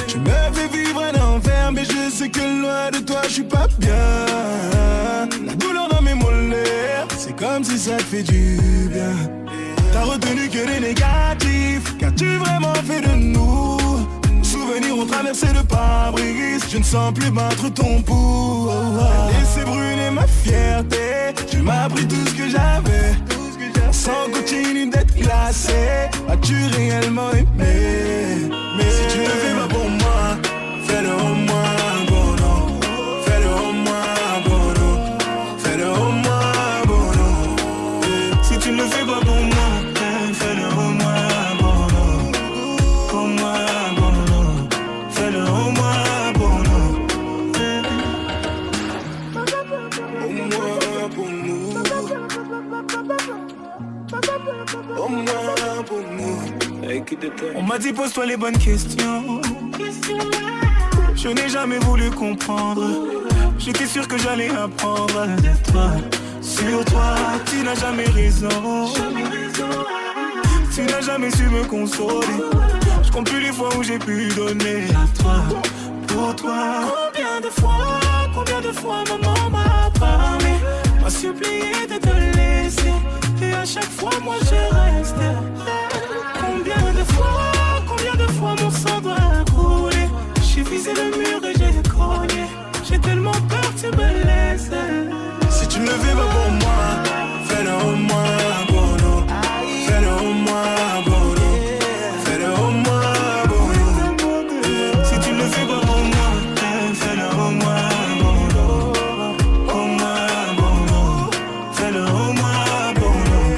Tu me fais vivre un enfer, mais je sais que loin de toi je suis pas bien. La douleur dans mes molaires, c'est comme si ça te fait du bien. T'as retenu que les négatifs, qu'as-tu vraiment fait de nous? Souvenirs ont traversé le pare-brise, je ne sens plus battre ton pouls. Laissez brûler ma fierté, tu m'as pris tout ce que j'avais. Sans continue d'être classé, as-tu réellement aimé? Mais si tu ne le fais pas pour moi, fais-le au moins pour nous. Fais-le au moins pour nous. Fais-le au moins pour nous. Si tu ne le fais pas pour moi, fais-le au moins pour nous. Au moins pour nous. Fais-le au moins pour nous. Au moins pour nous. Au moins pour nous. On m'a dit pose-toi les bonnes questions. Je n'ai jamais voulu comprendre. J'étais sûr que j'allais apprendre de toi. Sur toi, tu n'as jamais raison. Tu n'as jamais su me consoler. Je compte plus les fois où j'ai pu donner à toi. Pour toi, combien de fois maman m'a parlé, m'a supplié de te laisser. Et à chaque fois moi je reste. Combien de fois mon sang doit couler. J'ai visé le mur et j'ai cogné. J'ai tellement peur que tu me laisses. Si tu ne le fais pas pour moi, fais-le au moins pour nous. Fais-le au moins pour nous. Fais-le au moins pour nous. Si tu ne le fais pas pour moi, fais-le au moins pour nous. Au moins pour nous. Fais-le au moins pour nous.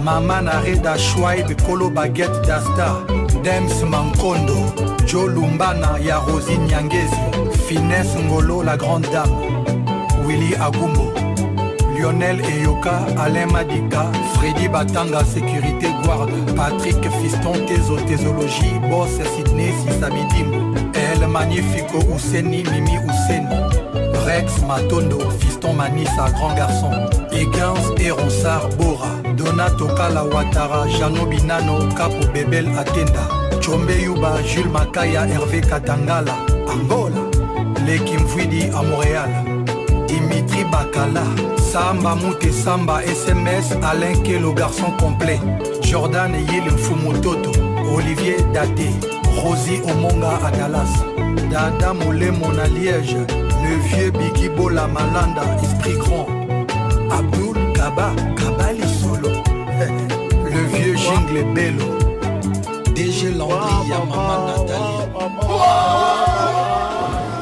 Mama Nareda Schweib, Kolo Baguette Dasta, Dems Mankondo, Joe Lumbana, Yarosi Nyangezi, Finesse Ngolo, la grande dame, Willy Agumbo, Lionel Eyoka, Alain Madika, Freddy Batanga, sécurité guarde, Patrick Fiston, Thésologie, Boss Sydney, Sisabidimbo, El Magnifico Ouseni, Mimi Ouseni, Rex Matondo, Fiston Manissa, grand garçon, Egans Eronsar Bora, Donato Kala Ouattara, Jano Binano, Capo Bebel Atenda, Chombe Yuba, Jules Makaya, Hervé Katangala, Angola, Lekim Fouidi à Montréal, Dimitri Bakala, Samba Mouté Samba, SMS, Alain Kelo, garçon complet, Jordan Yil Mfumototo, Olivier Daté, Rosie Omonga à Dallas, Dada Moulemo à Liège, le vieux Biggie Bola Malanda, esprit grand, Abdul Kaba, Kabali Solo, le vieux Jingle Bello, DG Landry, Yamama Nathalie.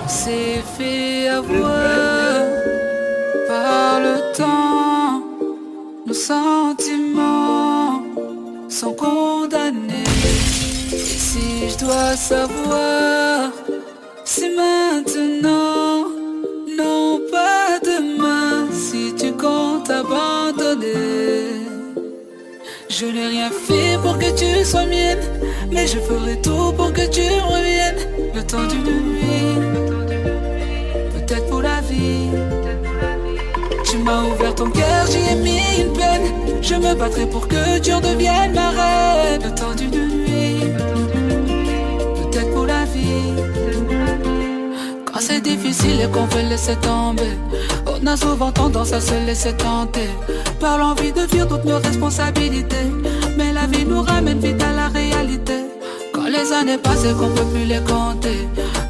C'est fait avoir par le temps, nos sentiments sont condamnés. Et si je dois savoir, c'est maintenant, non pas demain, si tu comptes abandonner. Je n'ai rien fait pour que tu sois mienne, mais je ferai tout pour que tu reviennes. m'as ouvert ton cœur, j'y ai mis une peine. Je me battrai pour que tu redeviennes ma reine. Le temps d'une nuit, peut-être pour la vie. Quand c'est difficile et qu'on veut laisser tomber, on a souvent tendance à se laisser tenter par l'envie de fuir toutes nos responsabilités. Mais la vie nous ramène vite à la réalité. Quand les années passent et qu'on peut plus les compter,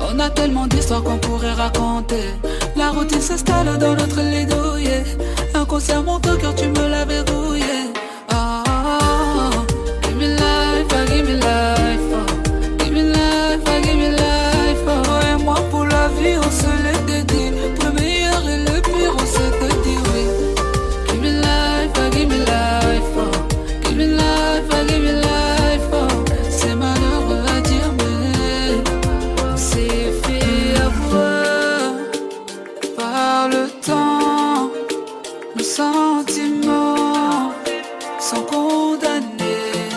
on a tellement d'histoires qu'on pourrait raconter. La routine s'installe dans notre lit douillet. Inconsciemment ton cœur tu me l'as verrouillé. Give me life, give me life, give me life, give me life. Toi et moi pour la vie on se l'est dédié. Le meilleur et le pire on s'est dit oui. Give me life, give me life, give me life, give me life. C'est malheureux à dire mais on s'est fait avoir par le temps. Nos sentiments sont condamnés.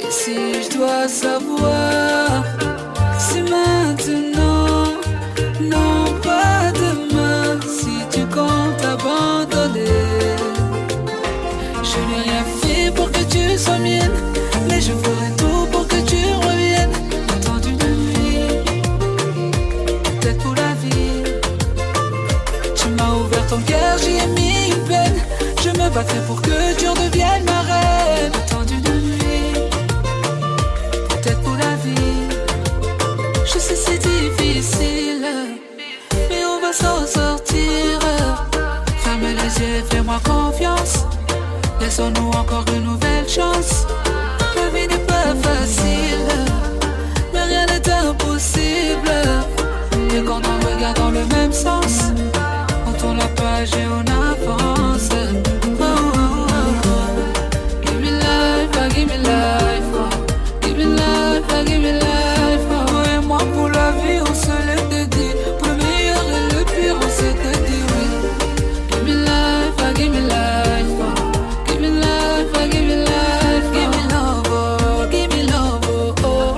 Et si je dois savoir, c'est maintenant, non pas demain. Si tu comptes abandonner, je n'ai rien fait pour que tu sois mienne, mais je ferai tout pour que tu reviennes. Le temps d'une nuit, peut-être pour la vie. Tu m'as ouvert ton cœur, j'y ai mis une peine. Je me battrai pour que tu redeviennes ma reine. Le temps d'une nuit, peut-être pour la vie. Je sais c'est difficile, mais on va s'en sortir. Ferme les yeux, fais-moi confiance. Laissons-nous encore une nouvelle chance. La vie n'est pas facile, mais rien n'est impossible. Et quand on regarde dans le même sens, on tourne la page et on avance. Give me life, give me life, give me life, give me life. Toi et moi pour la vie on se l'est dédié. Pour le meilleur et le pire on s'est dit oui. Give me life, give me life, give me life, give me life. Give me love, oh, give me love, oh, oh.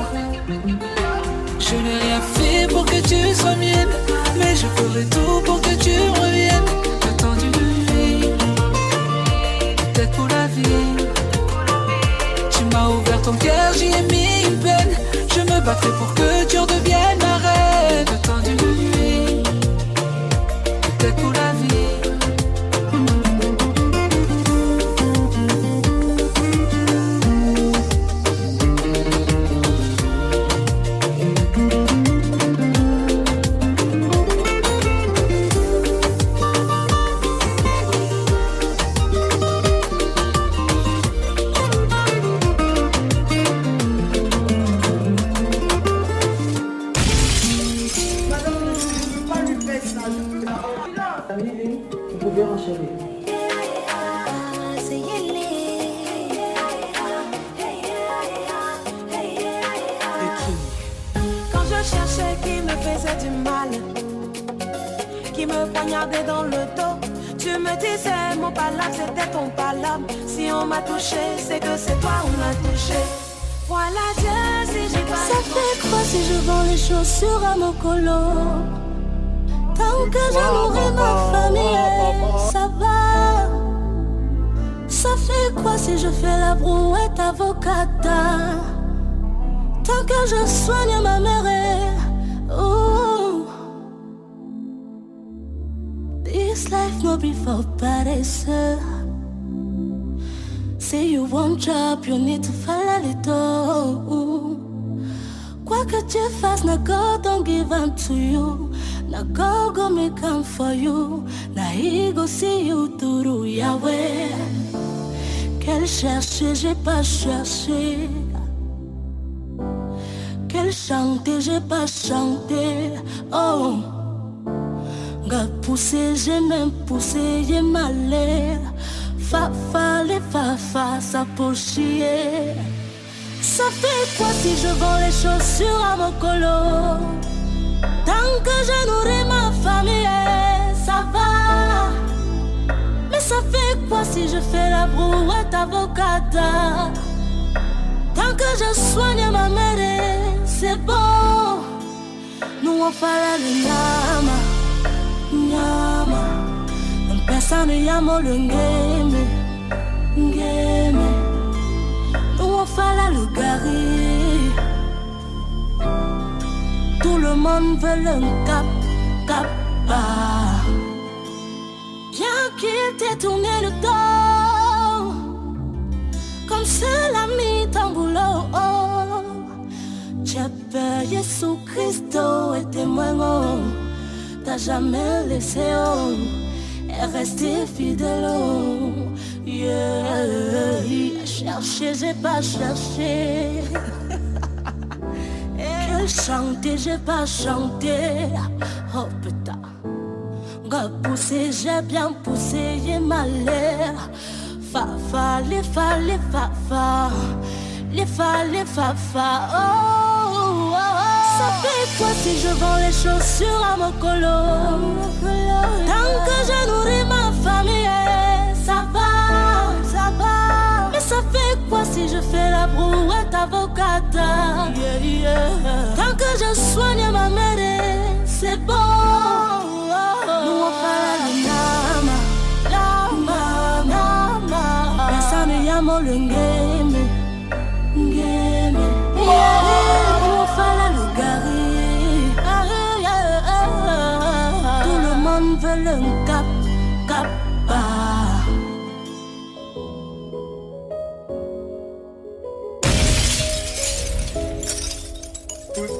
Je n'ai rien fait pour que tu sois mienne, mais je ferai tout pour que tu reviennes. Le temps d'une nuit, peut-être pour la vie. Tu m'as ouvert ton cœur, j'y ai mis une peine. Je me battrai pour que tu redeviennes ma reine. Le temps d'une nuit, peut-être pour la vie. Quand je cherchais qui me faisait du mal, qui me poignardait dans le dos, tu me disais mon palabre c'était ton palabre. Si on m'a touché, c'est que c'est toi on m'a touché. Voilà Dieu si j'ai pas. Ça fait quoi si je vends les chaussures à mon colo? Tant que j'aimerai ma famille, ça va. Ça fait quoi si je fais la brouette avocata? Tant que je soigne ma mère, oh. This life no be for paresseux. Say you want job, you need to follow the door. Quoi que tu fasses, na God don't give up to you. Na God go make come for you. Na He go see you through Yahweh. Qu'elle cherchait, j'ai pas cherché. Qu'elle chantait, j'ai pas chanté. Oh, gars poussé, j'ai même poussé, j'ai malé. Fallait fa, ça pour chier. Ça fait quoi si je vends les chaussures à mon colo? Tant que je nourris ma famille, ça va. Mais ça fait quoi si je fais la brouette avocata? Tant que je soigne ma mère, c'est bon. Nous on fera le nyama, nyama. Pesa llamo le ngeme, ngeme. Nous on fait la le gari. Tout le monde veut le cap, cap, bah. Bien qu'il t'ait tourné le dos, comme c'est l'ami ton boulot. J'ai payé sous Christo et témoin. T'as jamais laissé et resté fidèle. Yeah, cherché, j'ai pas cherché. Et chanter, j'ai pas chanté. Oh putain, gars poussé, j'ai bien poussé, j'ai mal l'air. Fa fa, les fa, les fa fa, les fa, les fa fa. Oh, oh, oh. Ça fait quoi si je vends les chaussures à mon colo? Tant que je nourris ma famille, ça va, ça va. Mais ça fait quoi si je fais la brouette avocate? Yeah, yeah. Tant que je soigne ma mère, c'est bon. Nous on fait la lama, lama. Pensando llamo le ngeme, ngeme. Nous on fait la tout le monde veut le cap, cap, bah.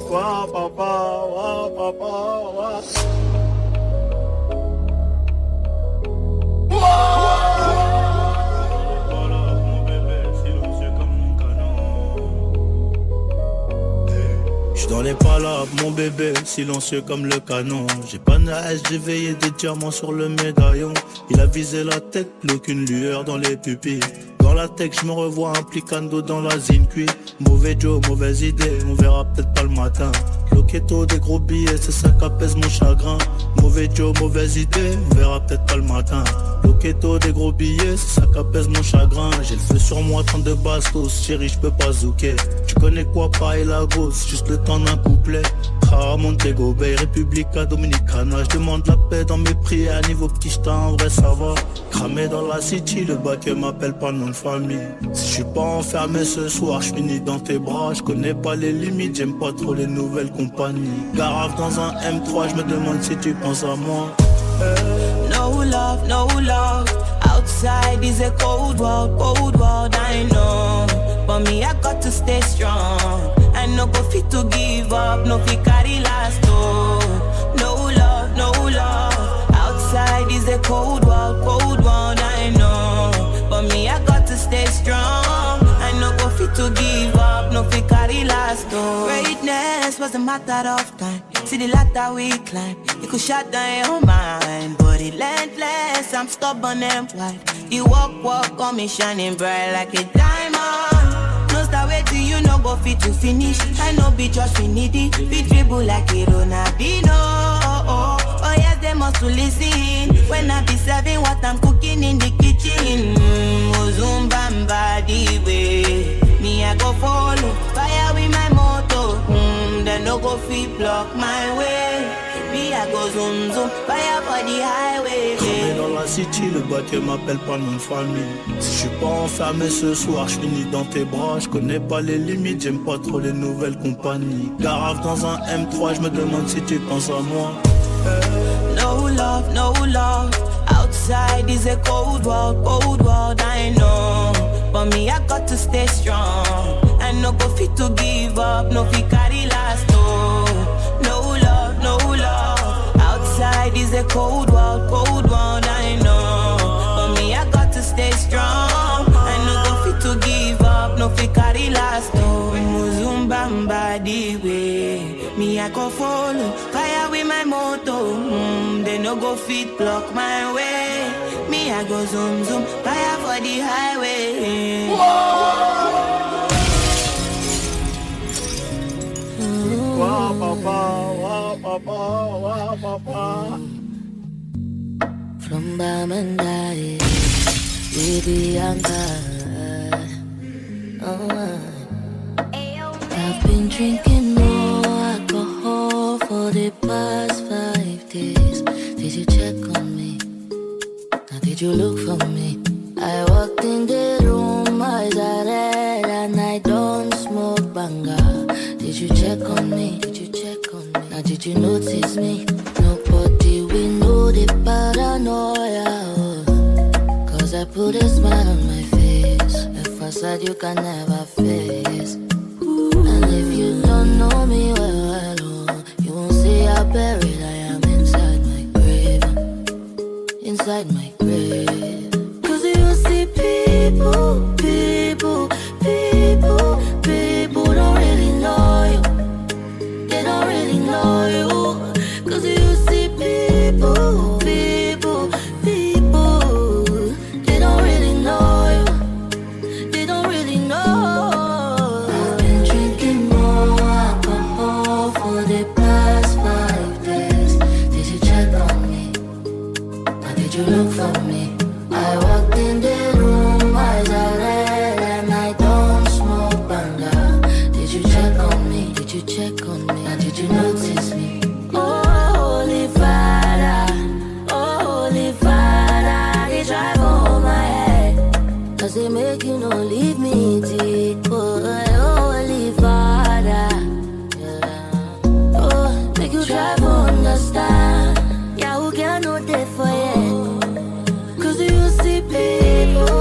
Wa papa, wa papa, wa. Dans les palabres, mon bébé, silencieux comme le canon. J'ai pas de hache, j'ai veillé des diamants sur le médaillon. Il a visé la tête, plus aucune lueur dans les pupilles. Dans la tech, je me revois implicando dans la zine cuit. Mauvais Joe, mauvaise idée, on verra peut-être pas le matin. Loquetto, des gros billets, c'est ça qu'apaise mon chagrin. Mauvais Joe, mauvaise idée, on verra peut-être pas le matin. Loquetto, des gros billets, c'est ça qu'apaise mon chagrin. J'ai le feu sur moi, 32 bastos, chérie, je peux pas zouker. Tu connais quoi, pareil la gosse, juste le temps d'un couplet. Ah, Montego Bay, Republica Dominicana. Je demande la paix dans mes prières, niveau petit j't'en en vrai ça va. Cramé dans la city, le bac m'appelle pas nom de famille. Si je suis pas enfermé ce soir, je finis dans tes bras. Je connais pas les limites, j'aime pas trop les nouvelles compagnies. Garave dans un M3, je me demande si tu penses à moi. No love, no love. Outside is a cold world, I know. But me, I got to stay strong. I no go fit to give up, no fit carry last, oh. No love, no love. Outside is a cold world, I know. But me, I got to stay strong. I no go fit to give up, no fit carry last, oh. Greatness was a matter of time. See the ladder we climb, you could shut down your mind, but relentless, I'm stubborn and white. You walk on me shining bright like a diamond. No start wait till you no go fit to finish. I know be just finity, fit dribble like a Ronaldinho. Oh yes, they must to listen when I be serving what I'm cooking in the kitchen. Ozumbamba the way, me I go follow, fire with my motor. They no go fit block my way. Me I go zoom zoom, fire for the highway. Cramé dans la city, le bac m'appelle pas nom de famille. Si je suis pas enfermé ce soir, je finis dans tes bras. Je connais pas les limites, j'aime pas trop les nouvelles compagnies. Garave dans un M3, je me demande si tu penses à moi. No love, no love. Outside is a cold world, I know. But me, I got to stay strong. I no go fit to give up, no fit carry last, oh. No love, no love. Outside is a cold world, I know. But me, I got to stay strong. I no go fit to give up, no fit carry last, oh. Muzumbamba the way, me I go follow, fire with my motor. They no go fit block my way. Me I go zoom zoom, fire for the highway. Wa papa, wa papa. From Bamandai, with the young I've been drinking more alcohol for the past 5 days. Did you check on me? Now did you look for me? I walked in the room, eyes are red, and I don't smoke banga. Did you check on me? Did you check on me? Now did you notice me? Nobody will know the paranoia. Cause I put a smile on my face, a facade you can never face. And if you don't know me well, you won't see how buried I am inside my grave. Inside my grave. Cause you see people don't really know you. They don't really know you. Cause you see people they don't really know you. They don't really know. I've been drinking more alcohol for the past 5 days. Did you check on me? Or did you look for me? I walked in the room, eyes are red, and I don't smoke banga. Did you check on me? Did you check on me? Or did you notice me? Oh, Holy Father, they drive over my head. Cause they make you no leave me deep. Oh, Holy Father, yeah. Oh, make you try to understand. Yeah, who can know that for you? Cause you see people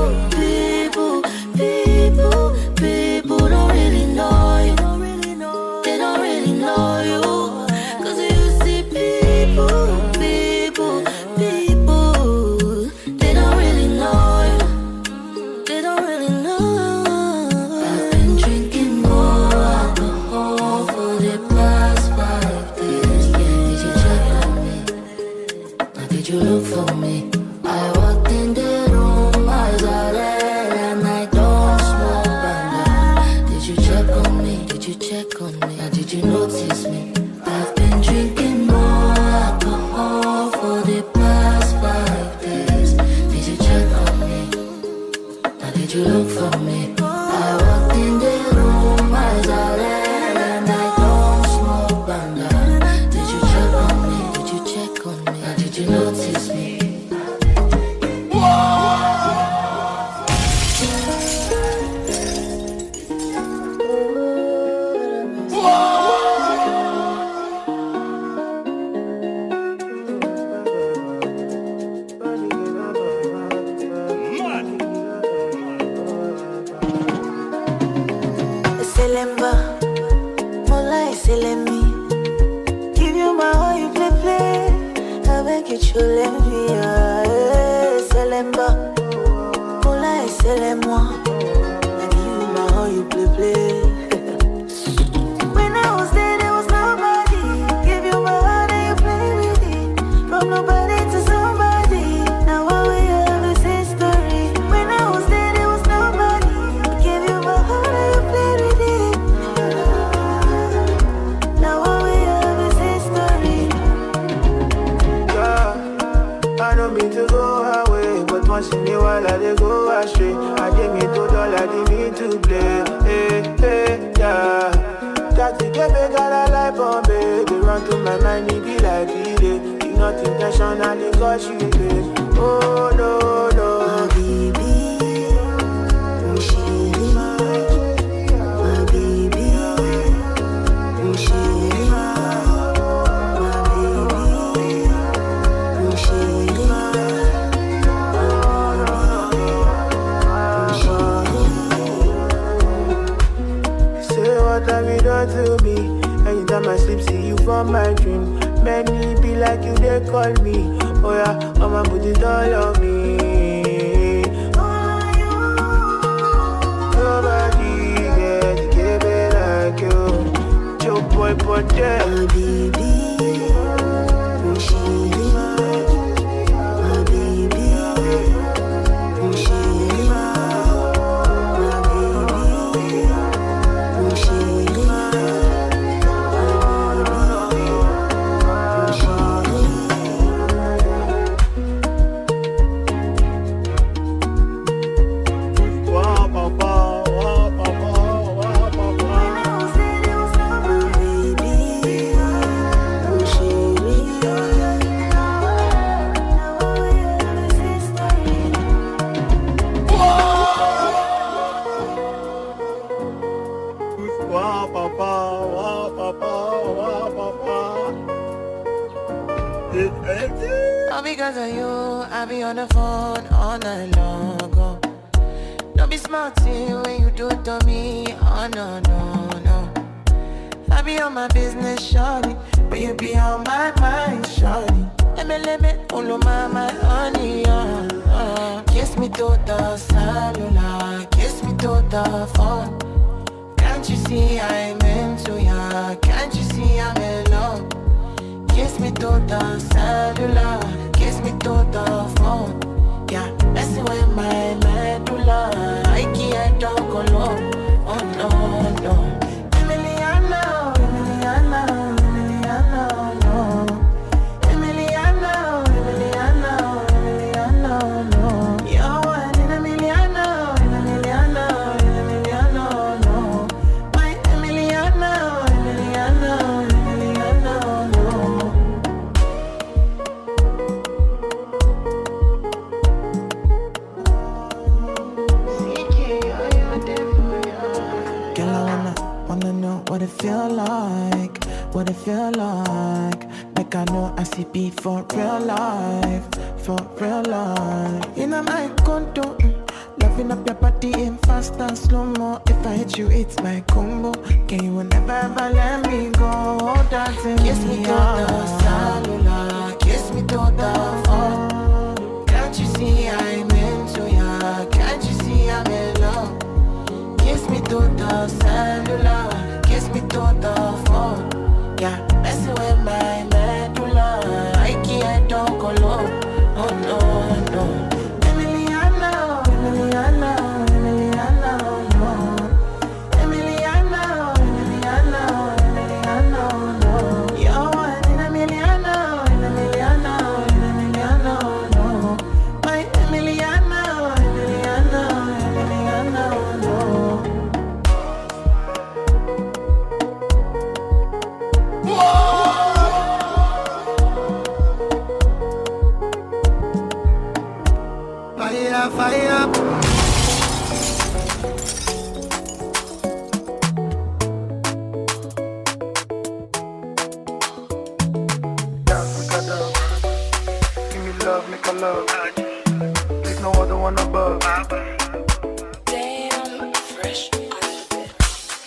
don't really know you. They don't really know you. Cause you see people they don't really know you. They don't really know. I've been drinking more alcohol for the past 5 days. Did you check on me? Or did you look for me? I walked in the room, eyes are red, and I don't smoke banga. Did you check on me? Did you check on me? Or did you notice me? I've been drinking more alcohol for the past 5 days. Did you check on me? Or did you look for me? I walked in the room, eyes are red, and I don't smoke banga. Did you check on me? Did you check on me? Or did you notice me? Selemba, Mola et Selemi. Give you my heart, you play. Avec you Cholembi. Selemba, Mola et Selem-moi. I give you my heart, you play. When I was there was nobody. Give you my heart and you play with it. From nobody to somebody. Now what we have is history. When I was there was nobody. Give you my heart and you play with it. Now what we have is history. Yeah, I don't mean to go away, but once in a while I dey go astray. I dey me to dollar, I dey me to play. Hey, yeah. That you get me, got a life on me. They run to my mind, it be like it. You not intentionally cause you play. Oh no, no. Baby, my chérie, my baby, my chérie, my baby, my chérie, Say what have you done to me? Anytime I sleep, see you from my dream. Many be like you, they call me. Oh yeah, I'ma put it all on me. Nobody get it like you. Joe boy, but yeah. my baby, my chérie, my baby, my chérie, my baby, my chérie, Wow, papa, wow, papa, wow, papa. my baby. All because of you, I be on the phone all night long. Oh. Don't be smart when you do it to me. Oh no, no, no. I be on my business, shawty, but you be on my mind, shawty. Let me, all my honey, kiss me to the cellular, kiss me to the phone. Can't you see I'm into ya? Can't you see I'm in love? Kiss me to the cellular, kiss me to the phone. Yeah, messing with my medulla, I can't talk alone. Oh no, no. Emiliano, Emiliano, Emiliano, no. Emiliano, Emiliano, Emiliano, no. You're one in Emiliano, Emiliano, Emiliano, no. My Emiliano, Emiliano, Emiliano, no. Girl, I wanna know what it feel like, what it feel like. Like I know I see beat for real life, for real life. In my condo, loving up your body in fast and slow mo. If I hit you, it's my combo. Can you never ever let me go? Dancing kiss me to the cellular, kiss me to the phone. Can't you see I'm into ya? Can't you see I'm in love? Kiss me to the cellular, kiss me to the phone. Yeah, messing with my medulla, I can't talk alone. Oh no, no. Emiliano, Emiliano, Emiliano, no. Emiliano, Emiliano, Emiliano, no. You're one in Emiliano, Emiliano, Emiliano, no. My Emiliano, Emiliano, Emiliano, no. Fire, fire. Give me love, make a love. There's no other one above. Damn, fresh.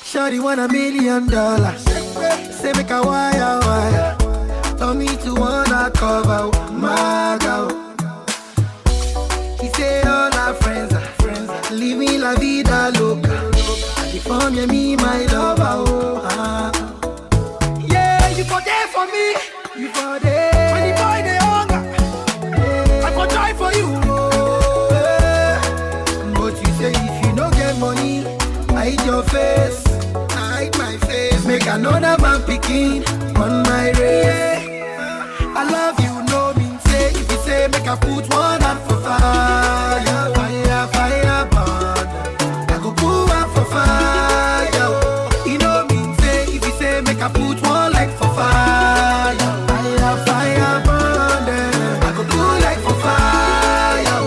Shawty want $1 million. Say make a wire, wire. Tell me to wanna cover my girl. She say all our friends are living la vida loca. And if I'm me, my lover, oh. Yeah, you for there for me. You for there. When the boy they hunger, I for try for you, oh. But you say if you no get money, hide your face, hide my face. Make another man picking on my race. I love you, no mean say. If you say make I put one hand for fire, fire, fire, burn. I go put one for fire. You know mean say. If you say make I put one leg for fire, fire, fire, burn. I go put leg for fire.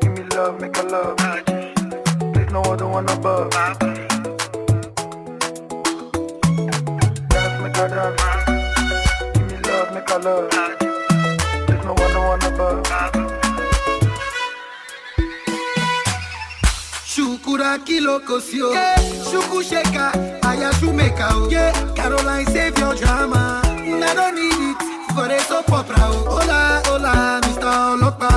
Give me love, make a love. There's no other one above. Dance, make a dance. Give me love, make a love. There's no one above. Shukura kilo kosio, yeah. Shuku sheka, aya shumeka, oh. Yeah. Caroline save your drama. I don't need it for a soap opera, oh. Hola, hola, Mr. Olopa.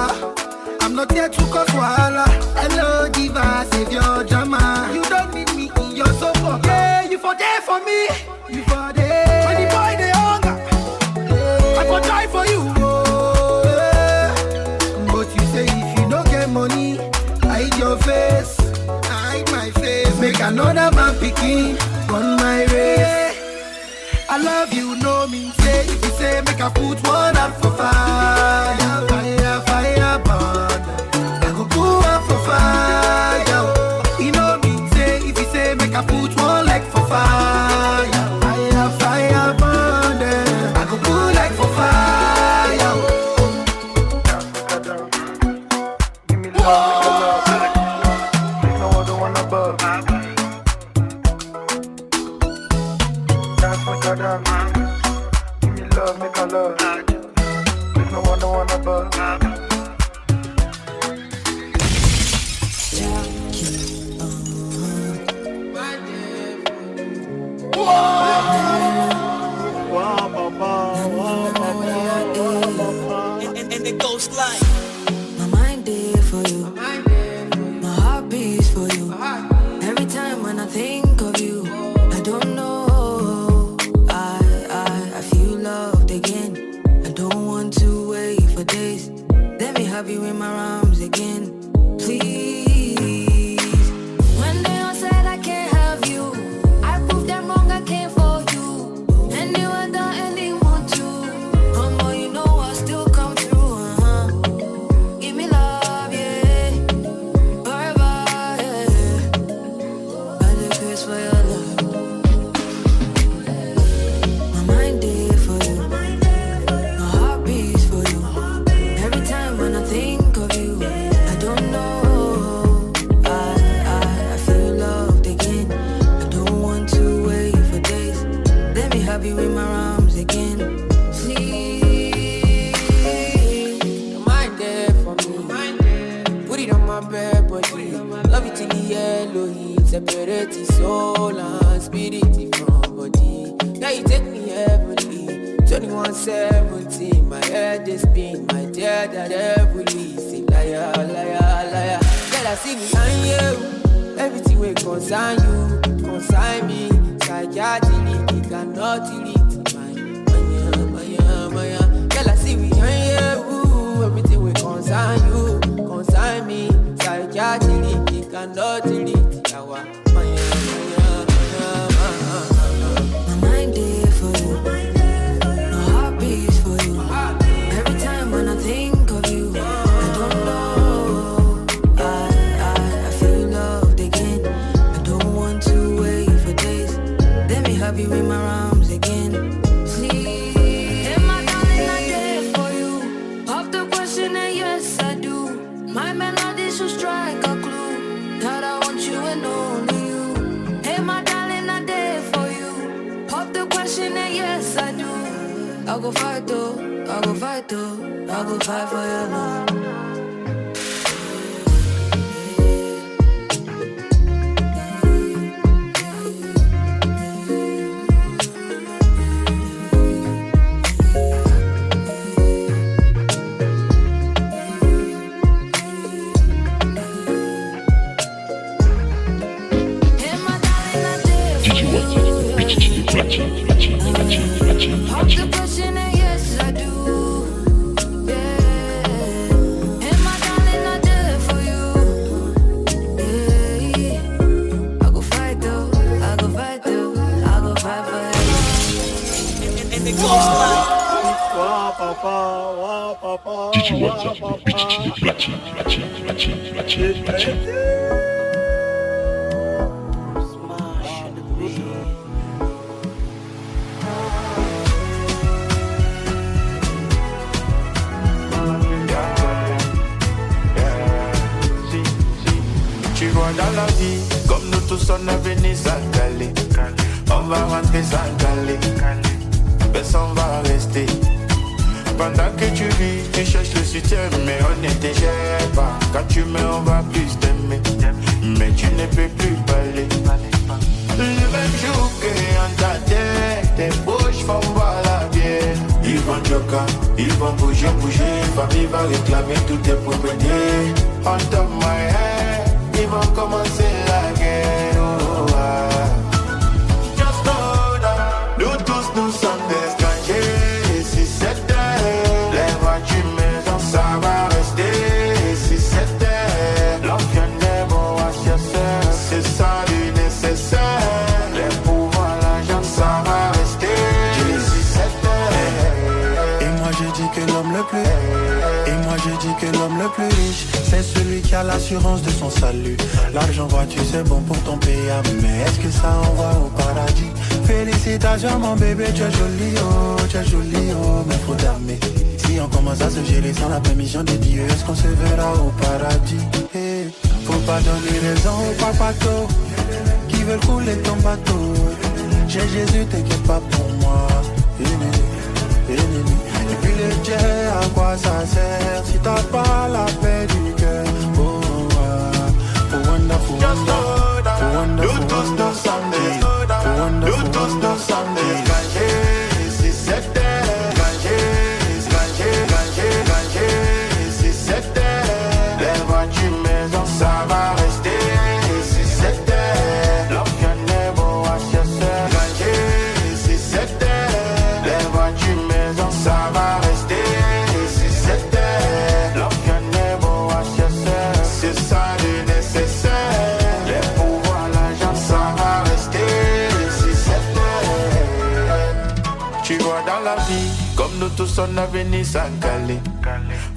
I'm not here to cause wahala. Hello, diva, save your drama. You don't need me in your soap opera. Yeah, you for there for me. You for there. When the boy they hunger, yeah. I for try for you, oh. Yeah. But you say if you don't get money, hide your face, hide my face. Make another man picking on my race. I love you, no mean say. If you say make I put one up for fire, fire, fire, burn. I go put one for fire. You know mean say. If you say make I put one leg for fire, fire, fire, burn. I go put leg for fire. Give me love, make a love. There's no other one above. Dance, make a dance. love, make a love. Make no wanna buzz. And it goes like my mind there for you, my heart beats for you. Every time when I think of you, I don't know, I feel loved again. I don't want to wait for days. Let me have you in my arms again, please. When they all said I can't have you, I proved them wrong, I came for you. And you were the ending one too. Mama, you know I still come through, Give me love, yeah. Forever, yeah. I do this for your love. My mind there for you, my heart beats for you. Every time when I think of you, I don't know, I feel loved again. I don't want to wait for days. Let me have you in my arms again, please. Your mind there for me, put it on my bed body. Love it till the yellow heat, separate the soul and spirit from body. Now you take me heavenly, 21:17. My head is spin, my dear that heavily. Say liar, liar, liar. Girl, I see me and you. Everything will consign you, consign me. Psychiatry, it cannot delete my. Girl, I see me and you. Everything will consign you, consign me. Psychiatry, it cannot delete our. My mind there for you, my heart beats for you. Every time when I think of you, I don't know, I feel loved again. I don't want to wait for days. Let me have you in my arms again, please. Am I darling, I'm there for you? Pop the question and yes I do. My melody should strike a clue that I want you and only you. Hey my darling, I'm there for you. Pop the question and yes I do. I'll go fight though, I'll go fight though, I'll go fight for your love. DJ Watt, pitch to the platine. Pop the question and yes I do. Yeah. And my darling, I'm there for you. Yeah. I'll go fight though, I'll go fight though, I'll go fight for you. And it goes like DJ Watt, pitch to the platine. Tu vois dans la vie, comme nous tous on est venus s'encaler. On va rentrer s'encaler, personne va rester. Pendant que tu vis, tu cherches le soutien, mais on ne te gère pas. Quand tu mets, on va plus t'aimer, mais tu ne peux plus parler. Le même jour que en ta tête, tes bouches font boire la bière. Ils vont joker, ils vont bouger, famille va réclamer toutes tes propriétés. On top my head, ils vont commencer la guerre. Oh, just know that nous tous nous sommes des étrangers. Si c'était les voitures maison, ça va rester. Si c'était l'ancien des bons à chercher, c'est ça du nécessaire. Les pouvoirs, l'argent, ça va rester. Si c'était. Et moi j'ai dit que l'homme le plus. Et moi j'ai dit que l'homme le plus riche, c'est celui qui a l'assurance de son salut. L'argent vois-tu c'est bon pour ton PA, mais est-ce que ça envoie au paradis? Félicitations mon bébé, tu es joli oh, mais faut t'aimer. Si on commence à se gérer sans la permission de Dieu, est-ce qu'on se verra au paradis? Hey, faut pas donner raison aux papatos qui veulent couler ton bateau. J'ai Jésus, t'inquiète pas pour moi. Et puis les jets, à quoi ça sert si t'as pas la paix du cœur? Oh, wonderful, nous tous nos samedis, nous tous nos samedis. Gagé, si c'était, gagé, si c'était, les voitures maison, ça va rester. Si c'était, l'aucun n'est beau à chercher. Gagé, si c'était, les voitures maison, ça va rester. Si c'était, l'aucun n'est beau à chercher. C'est ça le nécessaire. Tu vois dans la vie, comme nous tous on a venu sans caler.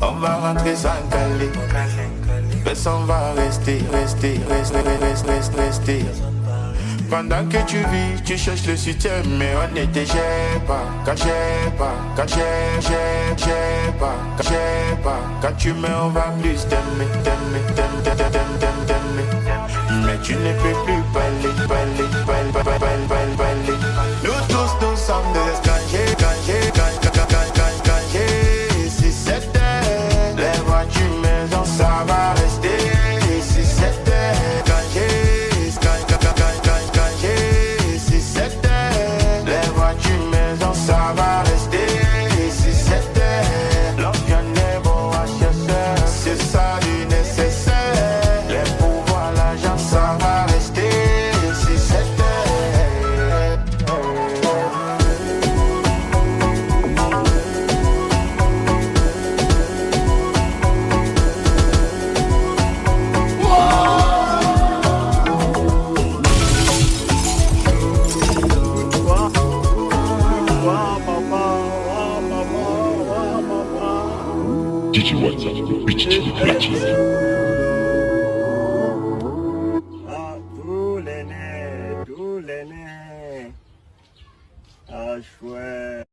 On va rentrer sans caler. Personne va rester. Pendant que tu vis, tu cherches le soutien, mais on ne te gère pas. Caché pas. Quand tu meurs, on va plus t'aimer. Mais tu ne peux plus parler. Nous tous, nous sommes des étrangers. Si c'était les voitures maison, ça va rester. Si c'était si c'était les voitures maison, ça va rester. Si c'était l'aucun n'est beau à chercher. C'est ça du nécessaire. Les pouvoirs, l'argent, ça va rester. Si c'était DJ WhatsApp, le pitch de platine. Tous les nez. Ah, chouette.